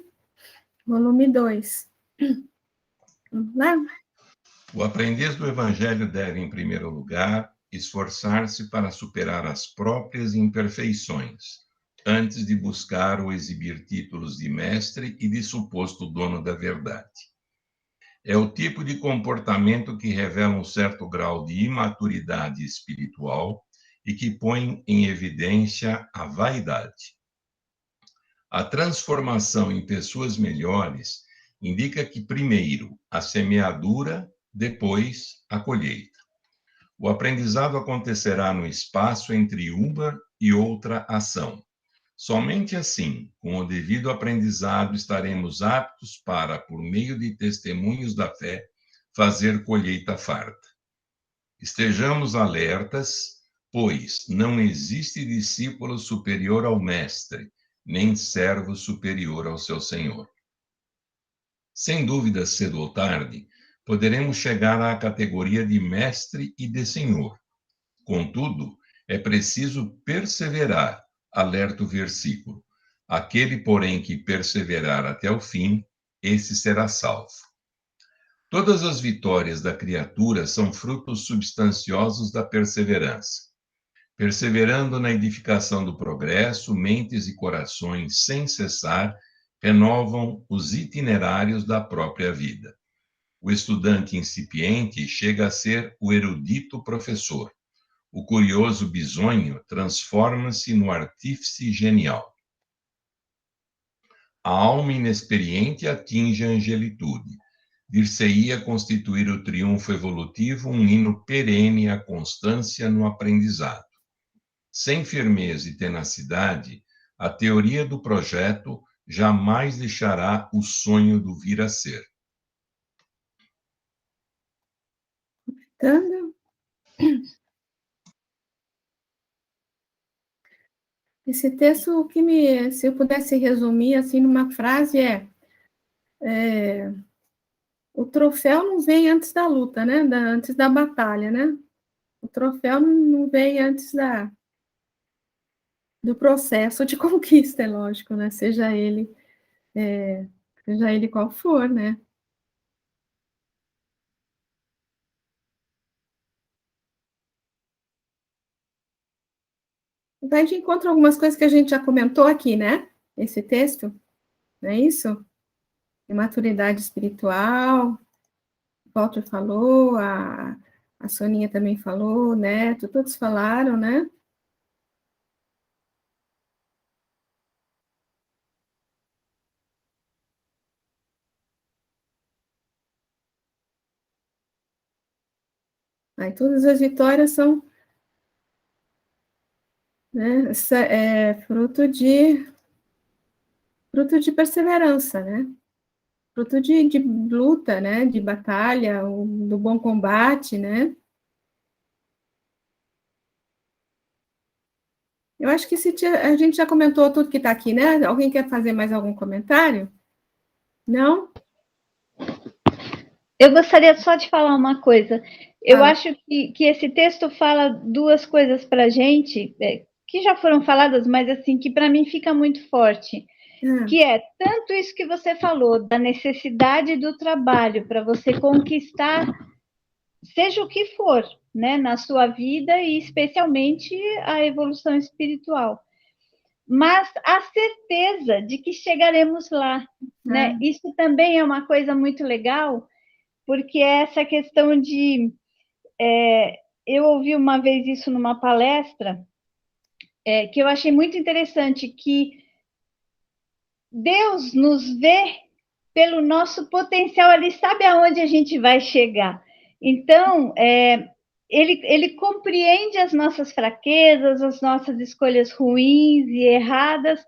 Volume 2. Vamos lá? O aprendiz do Evangelho deve, em primeiro lugar, esforçar-se para superar as próprias imperfeições, antes de buscar ou exibir títulos de mestre e de suposto dono da verdade. É o tipo de comportamento que revela um certo grau de imaturidade espiritual e que põe em evidência a vaidade. A transformação em pessoas melhores indica que, primeiro, a semeadura, depois, a colheita. O aprendizado acontecerá no espaço entre uma e outra ação. Somente assim, com o devido aprendizado, estaremos aptos para, por meio de testemunhos da fé, fazer colheita farta. Estejamos alertas, pois não existe discípulo superior ao mestre, nem servo superior ao seu senhor. Sem dúvida, cedo ou tarde, poderemos chegar à categoria de mestre e de senhor. Contudo, é preciso perseverar, alerta o versículo. Aquele, porém, que perseverar até o fim, esse será salvo. Todas as vitórias da criatura são frutos substanciosos da perseverança. Perseverando na edificação do progresso, mentes e corações, sem cessar, renovam os itinerários da própria vida. O estudante incipiente chega a ser o erudito professor. O curioso bisonho transforma-se no artífice genial. A alma inexperiente atinge a angelitude. Dir-se-ia constituir o triunfo evolutivo um hino perene à constância no aprendizado. Sem firmeza e tenacidade, a teoria do projeto jamais deixará o sonho do vir a ser. Então, esse texto, se eu pudesse resumir assim numa frase, o troféu não vem antes da luta, né? Antes da batalha, né? O troféu não vem antes do processo de conquista, é lógico, né? Seja ele qual for, né? Vai de encontro a algumas coisas que a gente já comentou aqui, né? Esse texto, não é isso? Maturidade espiritual, o Walter falou, a Soninha também falou, o Neto, todos falaram, né? Aí todas as vitórias são, né, fruto de perseverança, né? Fruto de luta, né? De batalha, do bom combate, né? Eu acho que a gente já comentou tudo que está aqui, né? Alguém quer fazer mais algum comentário? Não? Eu gostaria só de falar uma coisa. Eu Fala. acho que esse texto fala duas coisas para a gente, que já foram faladas, mas assim, que para mim fica muito forte. Que é tanto isso que você falou, da necessidade do trabalho para você conquistar, seja o que for, né, na sua vida e especialmente a evolução espiritual. Mas a certeza de que chegaremos lá, né? Isso também é uma coisa muito legal, porque é essa questão de... eu ouvi uma vez isso numa palestra, que eu achei muito interessante, que Deus nos vê pelo nosso potencial, Ele sabe aonde a gente vai chegar. Então, ele compreende as nossas fraquezas, as nossas escolhas ruins e erradas,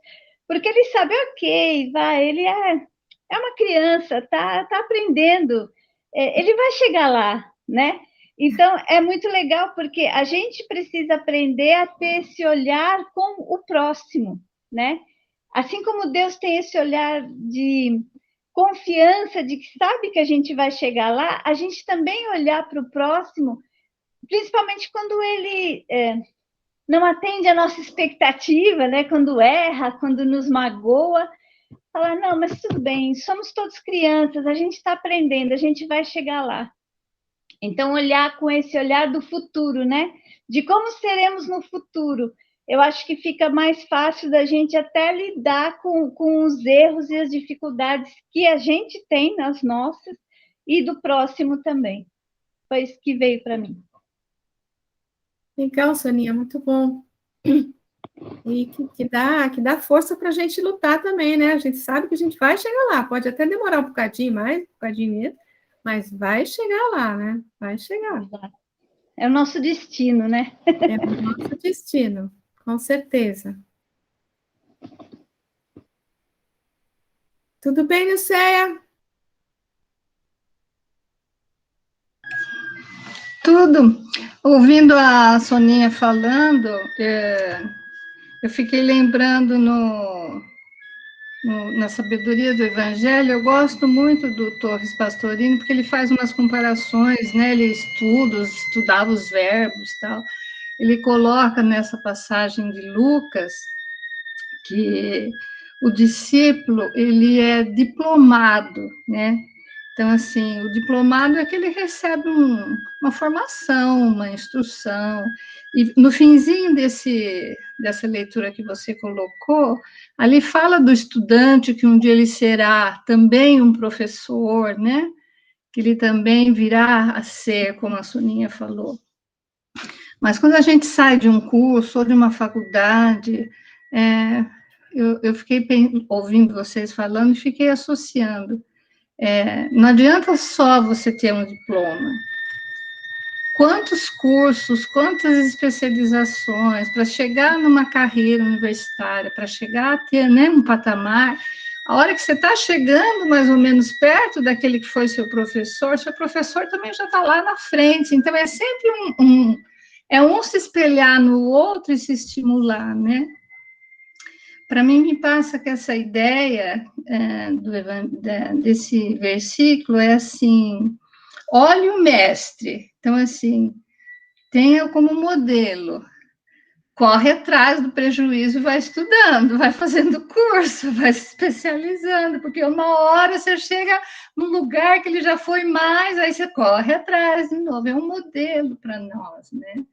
porque Ele sabe, ok, ele é uma criança, tá aprendendo, ele vai chegar lá, né? Então, é muito legal, porque a gente precisa aprender a ter esse olhar com o próximo, né? Assim como Deus tem esse olhar de confiança, de que sabe que a gente vai chegar lá, a gente também olhar para o próximo, principalmente quando ele não atende a nossa expectativa, né? Quando erra, quando nos magoa, falar, não, mas tudo bem, somos todos crianças, a gente está aprendendo, a gente vai chegar lá. Então, olhar com esse olhar do futuro, né? De como seremos no futuro. Eu acho que fica mais fácil da gente até lidar com os erros e as dificuldades que a gente tem nas nossas e do próximo também. Foi isso que veio para mim. Legal, Soninha, muito bom. E que dá força para a gente lutar também, né? A gente sabe que a gente vai chegar lá, pode até demorar um bocadinho mais, um bocadinho mesmo, mas vai chegar lá, né? Vai chegar. É o nosso destino, né? É o nosso destino, com certeza. Tudo bem, Lucéia? Tudo. Ouvindo a Soninha falando, eu fiquei lembrando na sabedoria do Evangelho. Eu gosto muito do Torres Pastorino, porque ele faz umas comparações, né? Ele estudava os verbos e tal. Ele coloca nessa passagem de Lucas que o discípulo, ele é diplomado, né? Então, assim, o diplomado é que ele recebe uma formação, uma instrução, e no finzinho dessa leitura que você colocou, ali fala do estudante que um dia ele será também um professor, né? Que ele também virá a ser, como a Soninha falou. Mas quando a gente sai de um curso ou de uma faculdade, eu fiquei ouvindo vocês falando e fiquei associando. Não adianta só você ter um diploma. Quantos cursos, quantas especializações para chegar numa carreira universitária, para chegar a ter, né, um patamar. A hora que você está chegando mais ou menos perto daquele que foi seu professor também já está lá na frente. Então, é sempre um se espelhar no outro e se estimular, né? Para mim, me passa que essa ideia desse versículo é assim: olhe o mestre. Então, assim, tenha como modelo, corre atrás do prejuízo e vai estudando, vai fazendo curso, vai se especializando, porque uma hora você chega num lugar que ele já foi mais, aí você corre atrás de novo. É um modelo para nós, né?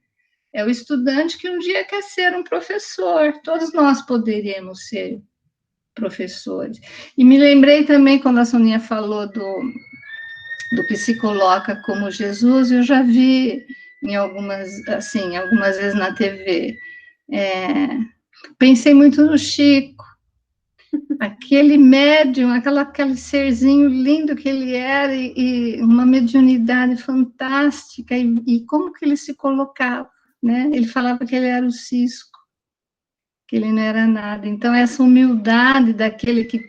É o estudante que um dia quer ser um professor. Todos nós poderíamos ser professores. E me lembrei também, quando a Soninha falou do que se coloca como Jesus, eu já vi algumas vezes na TV. Pensei muito no Chico, aquele médium, aquele serzinho lindo que ele era, e uma mediunidade fantástica, e como que ele se colocava, né? Ele falava que ele era o cisco, que ele não era nada. Então, essa humildade daquele que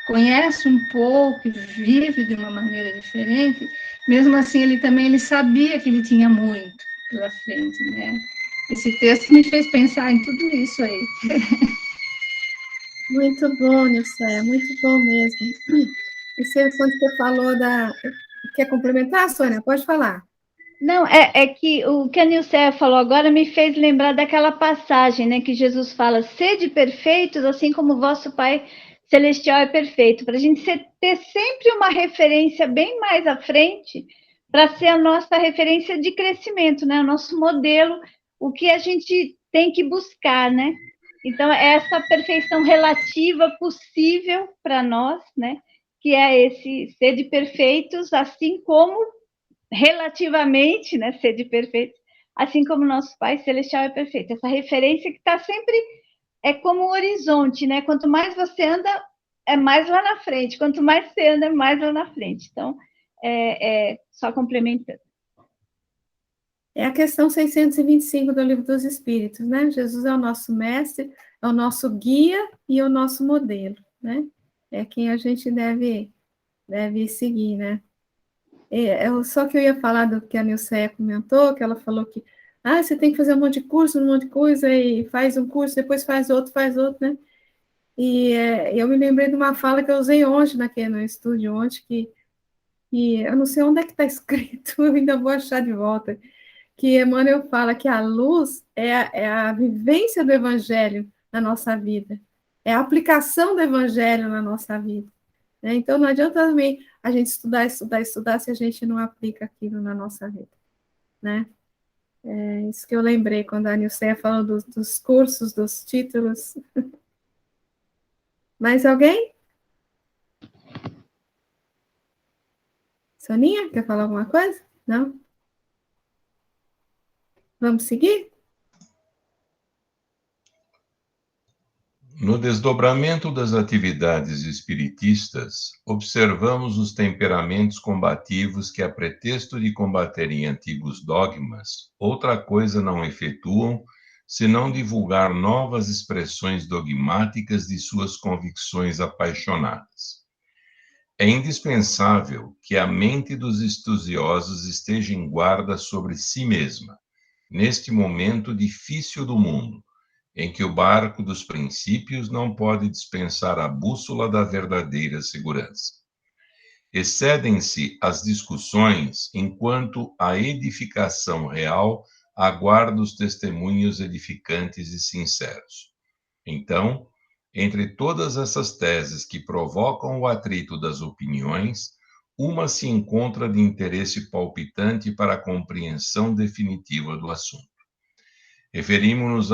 conhece um pouco, vive de uma maneira diferente, mesmo assim, ele sabia que ele tinha muito pela frente, né? Esse texto me fez pensar em tudo isso aí. Muito bom, Nilce, muito bom mesmo. Quando você falou quer complementar, Sônia? Pode falar. Não, é que o que a Nilceia falou agora me fez lembrar daquela passagem, né, que Jesus fala, sede perfeitos, assim como o vosso Pai Celestial é perfeito, para a gente ter sempre uma referência bem mais à frente, para ser a nossa referência de crescimento, né, o nosso modelo, o que a gente tem que buscar, né? Então, é essa perfeição relativa possível para nós, né, que é esse sede perfeitos, assim como relativamente, né, ser de perfeito, assim como nosso Pai Celestial é perfeito. Essa referência que está sempre, é como um horizonte, né? Quanto mais você anda, é mais lá na frente. Quanto mais você anda, é mais lá na frente. Então, só complementando. É a questão 625 do Livro dos Espíritos, né? Jesus é o nosso mestre, é o nosso guia e é o nosso modelo, né? É quem a gente deve seguir, né? Só que eu ia falar do que a Nilceia comentou, que ela falou que você tem que fazer um monte de curso, um monte de coisa, e faz um curso, depois faz outro, né? E eu me lembrei de uma fala que eu usei ontem no estúdio ontem, que eu não sei onde é que está escrito, eu ainda vou achar de volta, que Emmanuel fala que a luz é a vivência do Evangelho na nossa vida, é a aplicação do Evangelho na nossa vida. Né? Então, não adianta também a gente estudar se a gente não aplica aquilo na nossa vida. Né? É isso que eu lembrei quando a Nilceia falou dos cursos, dos títulos. Mais alguém? Soninha, quer falar alguma coisa? Não? Vamos seguir? No desdobramento das atividades espiritistas, observamos os temperamentos combativos que, a pretexto de combaterem antigos dogmas, outra coisa não efetuam senão divulgar novas expressões dogmáticas de suas convicções apaixonadas. É indispensável que a mente dos estudiosos esteja em guarda sobre si mesma, neste momento difícil do mundo, em que o barco dos princípios não pode dispensar a bússola da verdadeira segurança. Excedem-se as discussões enquanto a edificação real aguarda os testemunhos edificantes e sinceros. Então, entre todas essas teses que provocam o atrito das opiniões, uma se encontra de interesse palpitante para a compreensão definitiva do assunto. Referimos-nos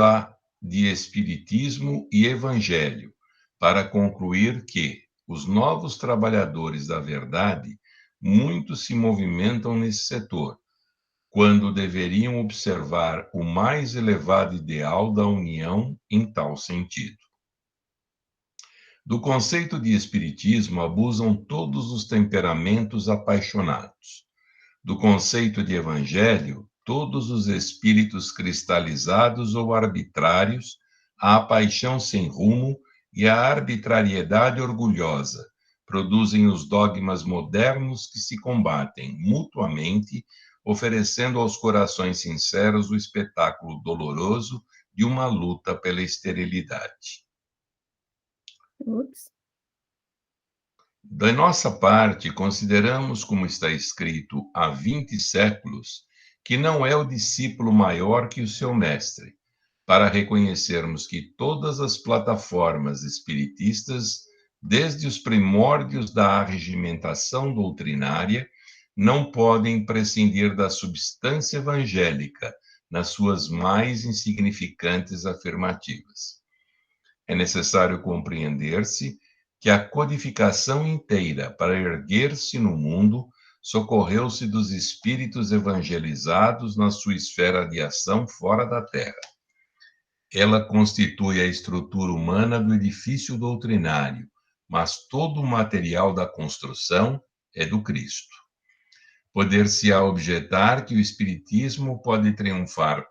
de Espiritismo e Evangelho, para concluir que os novos trabalhadores da verdade muito se movimentam nesse setor, quando deveriam observar o mais elevado ideal da união em tal sentido. Do conceito de Espiritismo abusam todos os temperamentos apaixonados. Do conceito de Evangelho, todos os espíritos cristalizados ou arbitrários, a paixão sem rumo e a arbitrariedade orgulhosa produzem os dogmas modernos que se combatem mutuamente, oferecendo aos corações sinceros o espetáculo doloroso de uma luta pela esterilidade. Ups. Da nossa parte, consideramos, como está escrito há 20 séculos, que não é o discípulo maior que o seu mestre, para reconhecermos que todas as plataformas espiritistas, desde os primórdios da arregimentação doutrinária, não podem prescindir da substância evangélica nas suas mais insignificantes afirmativas. É necessário compreender-se que a codificação inteira para erguer-se no mundo socorreu-se dos espíritos evangelizados na sua esfera de ação fora da Terra. Ela constitui a estrutura humana do edifício doutrinário, mas todo o material da construção é do Cristo. Poder-se-á objetar que o Espiritismo pode triunfar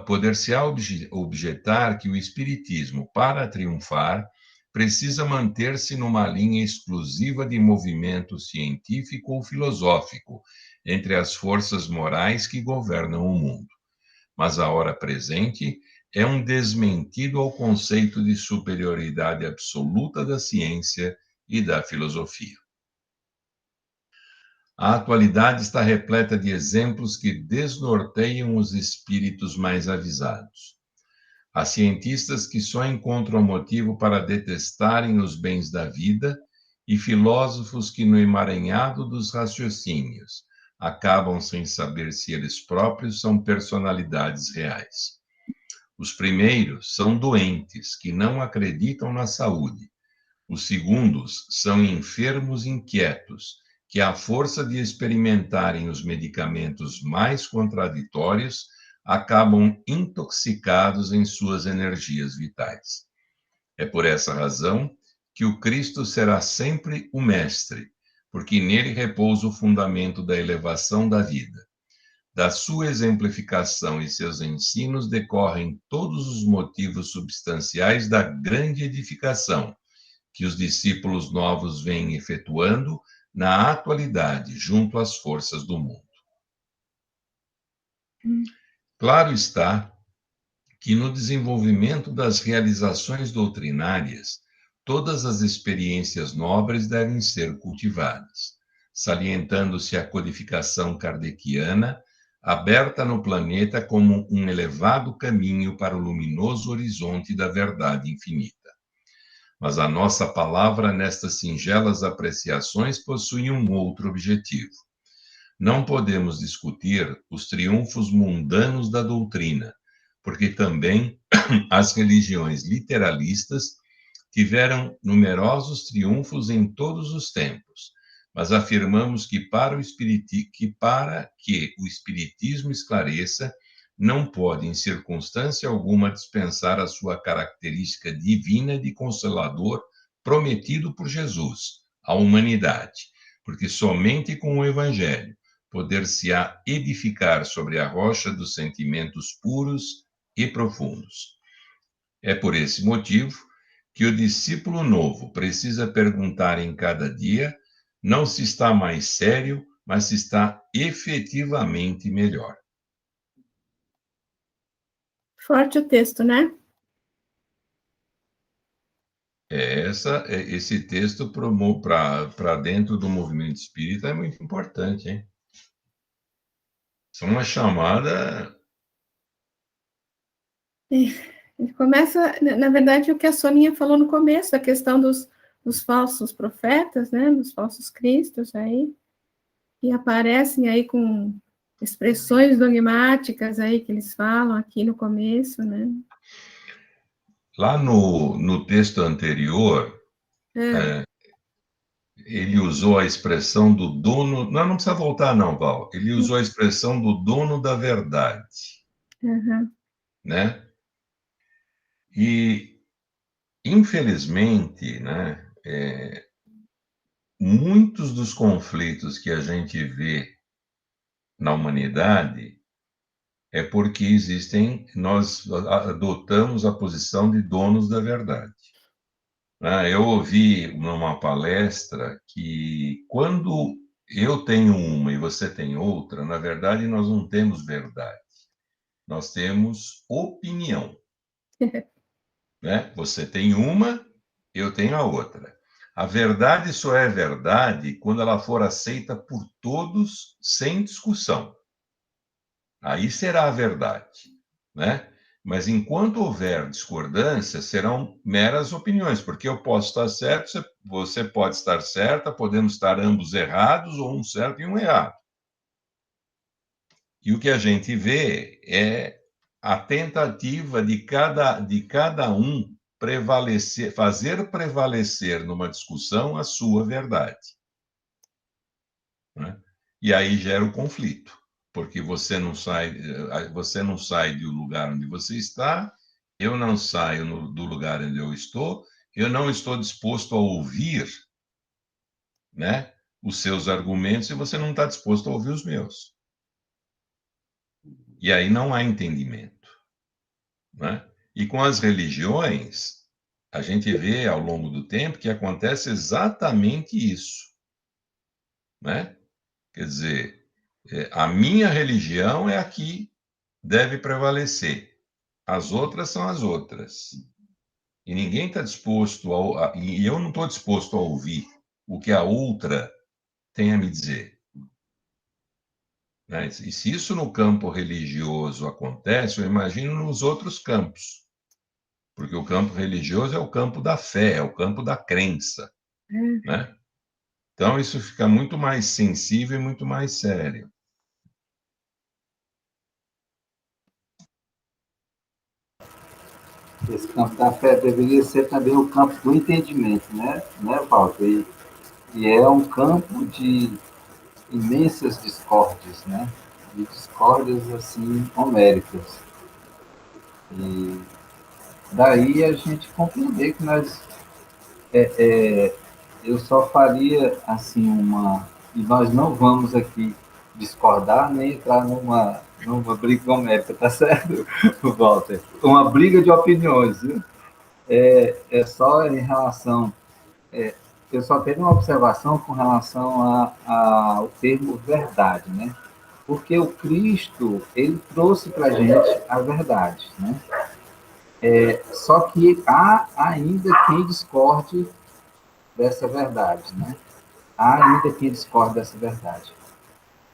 Poder-se-á objetar que o Espiritismo, para triunfar, precisa manter-se numa linha exclusiva de movimento científico ou filosófico entre as forças morais que governam o mundo. Mas a hora presente é um desmentido ao conceito de superioridade absoluta da ciência e da filosofia. A atualidade está repleta de exemplos que desnorteiam os espíritos mais avisados. Há cientistas que só encontram motivo para detestarem os bens da vida e filósofos que, no emaranhado dos raciocínios, acabam sem saber se eles próprios são personalidades reais. Os primeiros são doentes, que não acreditam na saúde. Os segundos são enfermos inquietos, que, à força de experimentarem os medicamentos mais contraditórios, acabam intoxicados em suas energias vitais. É por essa razão que o Cristo será sempre o Mestre, porque nele repousa o fundamento da elevação da vida. Da sua exemplificação e seus ensinos decorrem todos os motivos substanciais da grande edificação que os discípulos novos vêm efetuando na atualidade junto às forças do mundo. Claro está que no desenvolvimento das realizações doutrinárias, todas as experiências nobres devem ser cultivadas, salientando-se a codificação kardeciana, aberta no planeta como um elevado caminho para o luminoso horizonte da verdade infinita. Mas a nossa palavra, nestas singelas apreciações, possui um outro objetivo. Não podemos discutir os triunfos mundanos da doutrina, porque também as religiões literalistas tiveram numerosos triunfos em todos os tempos, mas afirmamos que para que o Espiritismo esclareça, não pode, em circunstância alguma, dispensar a sua característica divina de consolador prometido por Jesus à humanidade, porque somente com o Evangelho poder-se-á edificar sobre a rocha dos sentimentos puros e profundos. É por esse motivo que o discípulo novo precisa perguntar em cada dia não se está mais sério, mas se está efetivamente melhor. Forte o texto, né? Esse texto para dentro do movimento espírita é muito importante, hein? Isso é uma chamada. Ele começa, na verdade, o que a Soninha falou no começo, a questão dos falsos profetas, né? Dos falsos cristos aí, que aparecem aí com expressões dogmáticas aí que eles falam aqui no começo, né? Lá no texto anterior, ele usou a expressão do dono. Não precisa voltar, não, Val. Ele usou a expressão do dono da verdade. Né? E, infelizmente, né, muitos dos conflitos que a gente vê na humanidade é porque nós adotamos a posição de donos da verdade. Eu ouvi numa palestra que quando eu tenho uma e você tem outra, na verdade nós não temos verdade, nós temos opinião. Né? Você tem uma, eu tenho a outra. A verdade só é verdade quando ela for aceita por todos sem discussão. Aí será a verdade, né? Mas enquanto houver discordância, serão meras opiniões, porque eu posso estar certo, você pode estar certa, podemos estar ambos errados, ou um certo e um errado. E o que a gente vê é a tentativa de cada um fazer prevalecer numa discussão a sua verdade. Né? E aí gera o conflito. Porque você não sai do lugar onde você está, eu não saio do lugar onde eu estou não disposto a ouvir, né, os seus argumentos e você não está disposto a ouvir os meus. E aí não há entendimento. Né? E com as religiões, a gente vê ao longo do tempo que acontece exatamente isso. Né? Quer dizer, a minha religião é a que deve prevalecer. As outras são as outras. E ninguém está disposto e eu não estou disposto a ouvir o que a outra tem a me dizer. né? E se isso no campo religioso acontece, eu imagino nos outros campos, porque o campo religioso é o campo da fé, é o campo da crença, né? Então, isso fica muito mais sensível e muito mais sério. Esse campo da fé deveria ser também o campo do entendimento, né, Walter? E é um campo de imensas discórdias, né? De discórdias, assim, homéricas. E daí a gente compreender que eu só faria, assim, e nós não vamos aqui discordar nem entrar numa briga homérica, tá certo, Walter? Uma briga de opiniões, viu? É só em relação. Eu só tenho uma observação com relação ao termo verdade, né? Porque o Cristo, ele trouxe para a gente a verdade, né? Só que há ainda quem discorde dessa verdade, né? Há ainda quem discorde dessa verdade.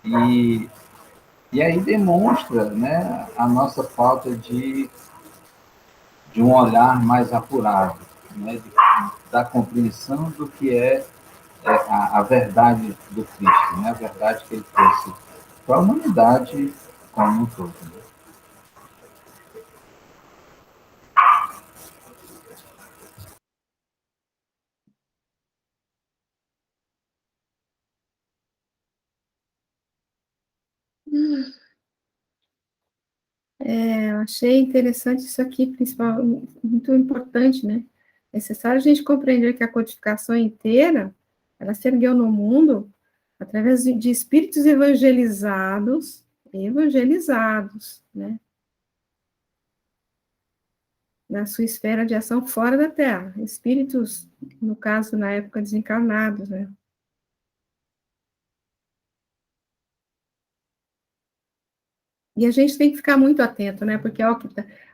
E, e aí demonstra, né, a nossa falta de um olhar mais apurado, né, da compreensão do que é a verdade do Cristo, né, a verdade que ele trouxe para a humanidade como um todo. Né? Eu achei interessante isso aqui, principal, muito importante, né? É necessário a gente compreender que a codificação inteira, ela se ergueu no mundo através de espíritos evangelizados, né? Na sua esfera de ação fora da Terra. Espíritos, no caso, na época, desencarnados, né? E a gente tem que ficar muito atento, né? Porque a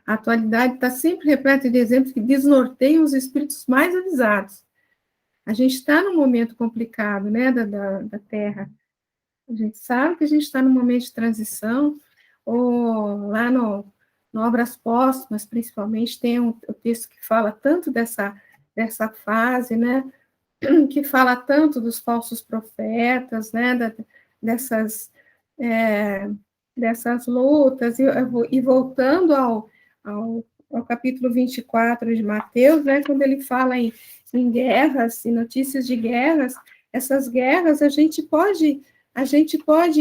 atualidade está sempre repleta de exemplos que desnorteiam os espíritos mais avisados. A gente está num momento complicado, né, da Terra. A gente sabe que a gente está num momento de transição, ou lá no Obras Póstumas, principalmente, tem o texto que fala tanto dessa fase, né, que fala tanto dos falsos profetas, né, dessas, é, dessas lutas, e voltando ao capítulo 24 de Mateus, né, quando ele fala em guerras, em notícias de guerras, essas guerras a gente pode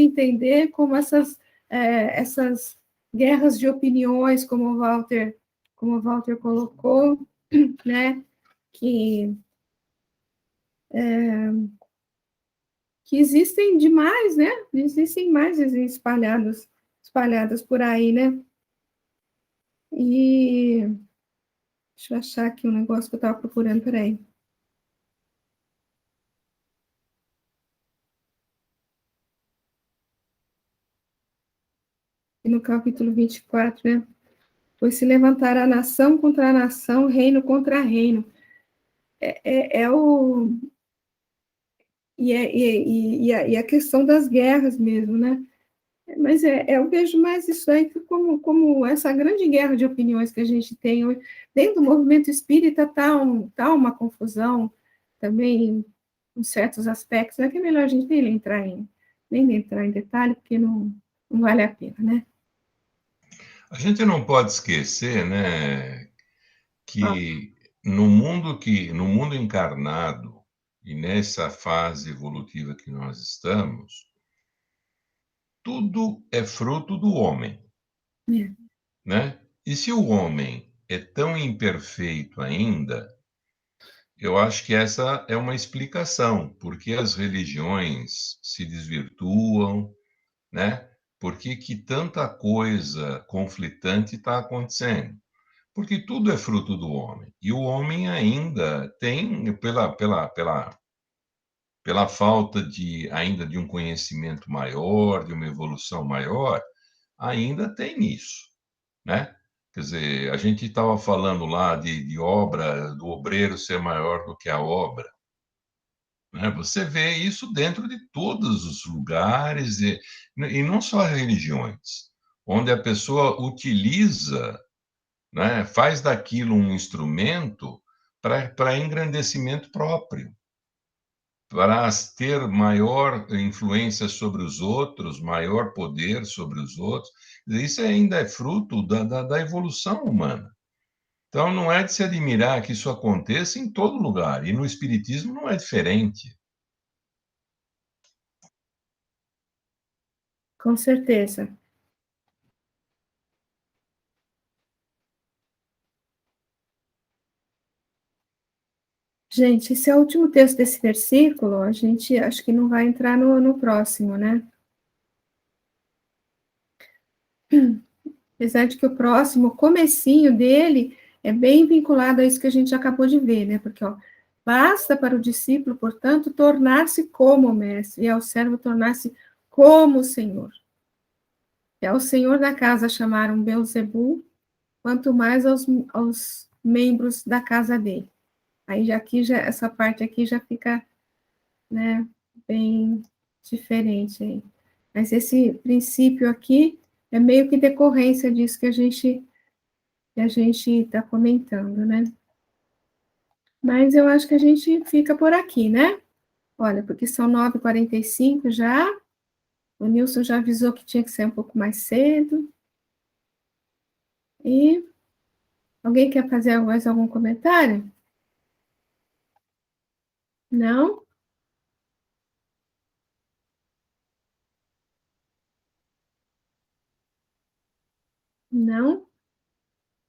entender como essas guerras de opiniões, como o Walter colocou, né, que existem demais, né? Existem mais espalhadas por aí, né? E deixa eu achar aqui um negócio que eu estava procurando, peraí. E no capítulo 24, né? Pois se levantará nação contra nação, reino contra reino. E a questão das guerras mesmo, né? Mas eu vejo mais isso aí como essa grande guerra de opiniões que a gente tem hoje. Dentro do movimento espírita está uma confusão também em certos aspectos, né, que é melhor a gente nem entrar em detalhe, porque não vale a pena, né? A gente não pode esquecer, né, Ó, que no mundo encarnado e nessa fase evolutiva que nós estamos, tudo é fruto do homem, é, né? E se o homem é tão imperfeito ainda, eu acho que essa é uma explicação, porque as religiões se desvirtuam, né? Por que tanta coisa conflitante está acontecendo? Porque tudo é fruto do homem. E o homem ainda tem, pela falta ainda de um conhecimento maior, de uma evolução maior, ainda tem isso, né? Quer dizer, a gente estava falando lá de obra, do obreiro ser maior do que a obra, né? Você vê isso dentro de todos os lugares, e não só religiões, onde a pessoa utiliza, né, faz daquilo um instrumento para engrandecimento próprio, para ter maior influência sobre os outros, maior poder sobre os outros. Isso ainda é fruto da evolução humana. Então, não é de se admirar que isso aconteça em todo lugar, e no Espiritismo não é diferente. Com certeza. Gente, esse é o último texto desse versículo, a gente acho que não vai entrar no próximo, né? Apesar de que o próximo, o comecinho dele, é bem vinculado a isso que a gente acabou de ver, né? Porque, ó, basta para o discípulo, portanto, tornar-se como o mestre, e ao servo tornar-se como o Senhor. E ao Senhor da casa chamaram Beelzebul, quanto mais aos membros da casa dele. Aí essa parte aqui já fica, né, bem diferente aí. Mas esse princípio aqui é meio que decorrência disso que a gente está comentando, né? Mas eu acho que a gente fica por aqui, né? Olha, porque são 9h45 já. O Nilson já avisou que tinha que ser um pouco mais cedo. E alguém quer fazer mais algum comentário? Não? Não?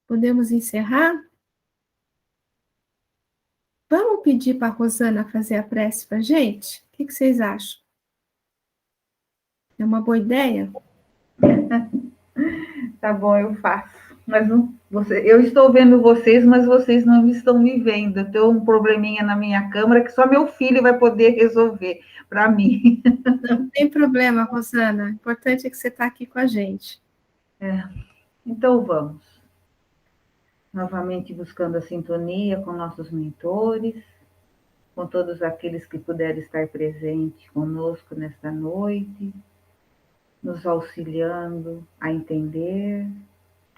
Podemos encerrar? Vamos pedir para a Rosana fazer a prece para a gente? O que vocês acham? É uma boa ideia? Tá bom, eu faço. Mas não, eu estou vendo vocês, mas vocês não estão me vendo. Eu tenho um probleminha na minha câmera que só meu filho vai poder resolver para mim. Não tem problema, Rosana. O importante é que você está aqui com a gente. Então vamos. Novamente buscando a sintonia com nossos mentores, com todos aqueles que puderem estar presentes conosco nesta noite, nos auxiliando a entender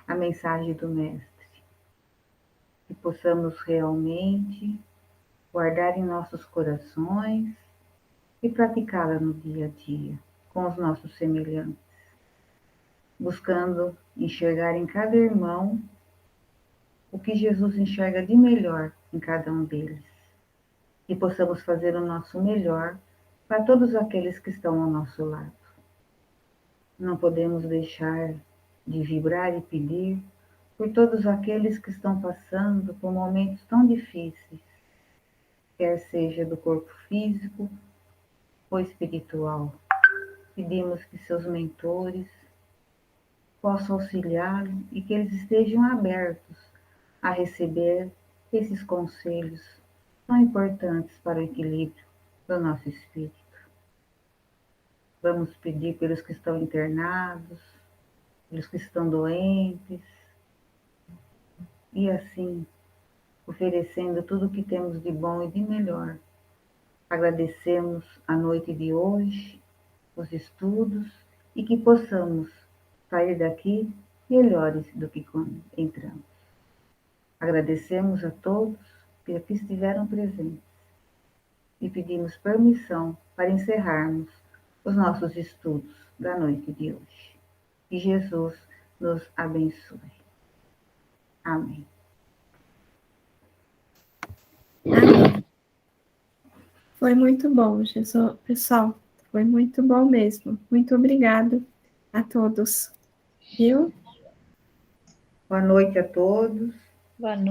a mensagem do Mestre. Que possamos realmente guardar em nossos corações e praticá-la no dia a dia, com os nossos semelhantes, buscando enxergar em cada irmão o que Jesus enxerga de melhor em cada um deles. E possamos fazer o nosso melhor para todos aqueles que estão ao nosso lado. Não podemos deixar de vibrar e pedir por todos aqueles que estão passando por momentos tão difíceis, quer seja do corpo físico ou espiritual. Pedimos que seus mentores possam auxiliá-lo e que eles estejam abertos a receber esses conselhos tão importantes para o equilíbrio do nosso espírito. Vamos pedir pelos que estão internados, pelos que estão doentes, e assim, oferecendo tudo o que temos de bom e de melhor. Agradecemos a noite de hoje, os estudos, e que possamos sair daqui melhores do que quando entramos. Agradecemos a todos que aqui estiveram presentes e pedimos permissão para encerrarmos os nossos estudos da noite de hoje. Que Jesus nos abençoe. Amém. Amém. Foi muito bom, Jesus. Pessoal, foi muito bom mesmo. Muito obrigado a todos. Viu? Boa noite a todos. Boa noite.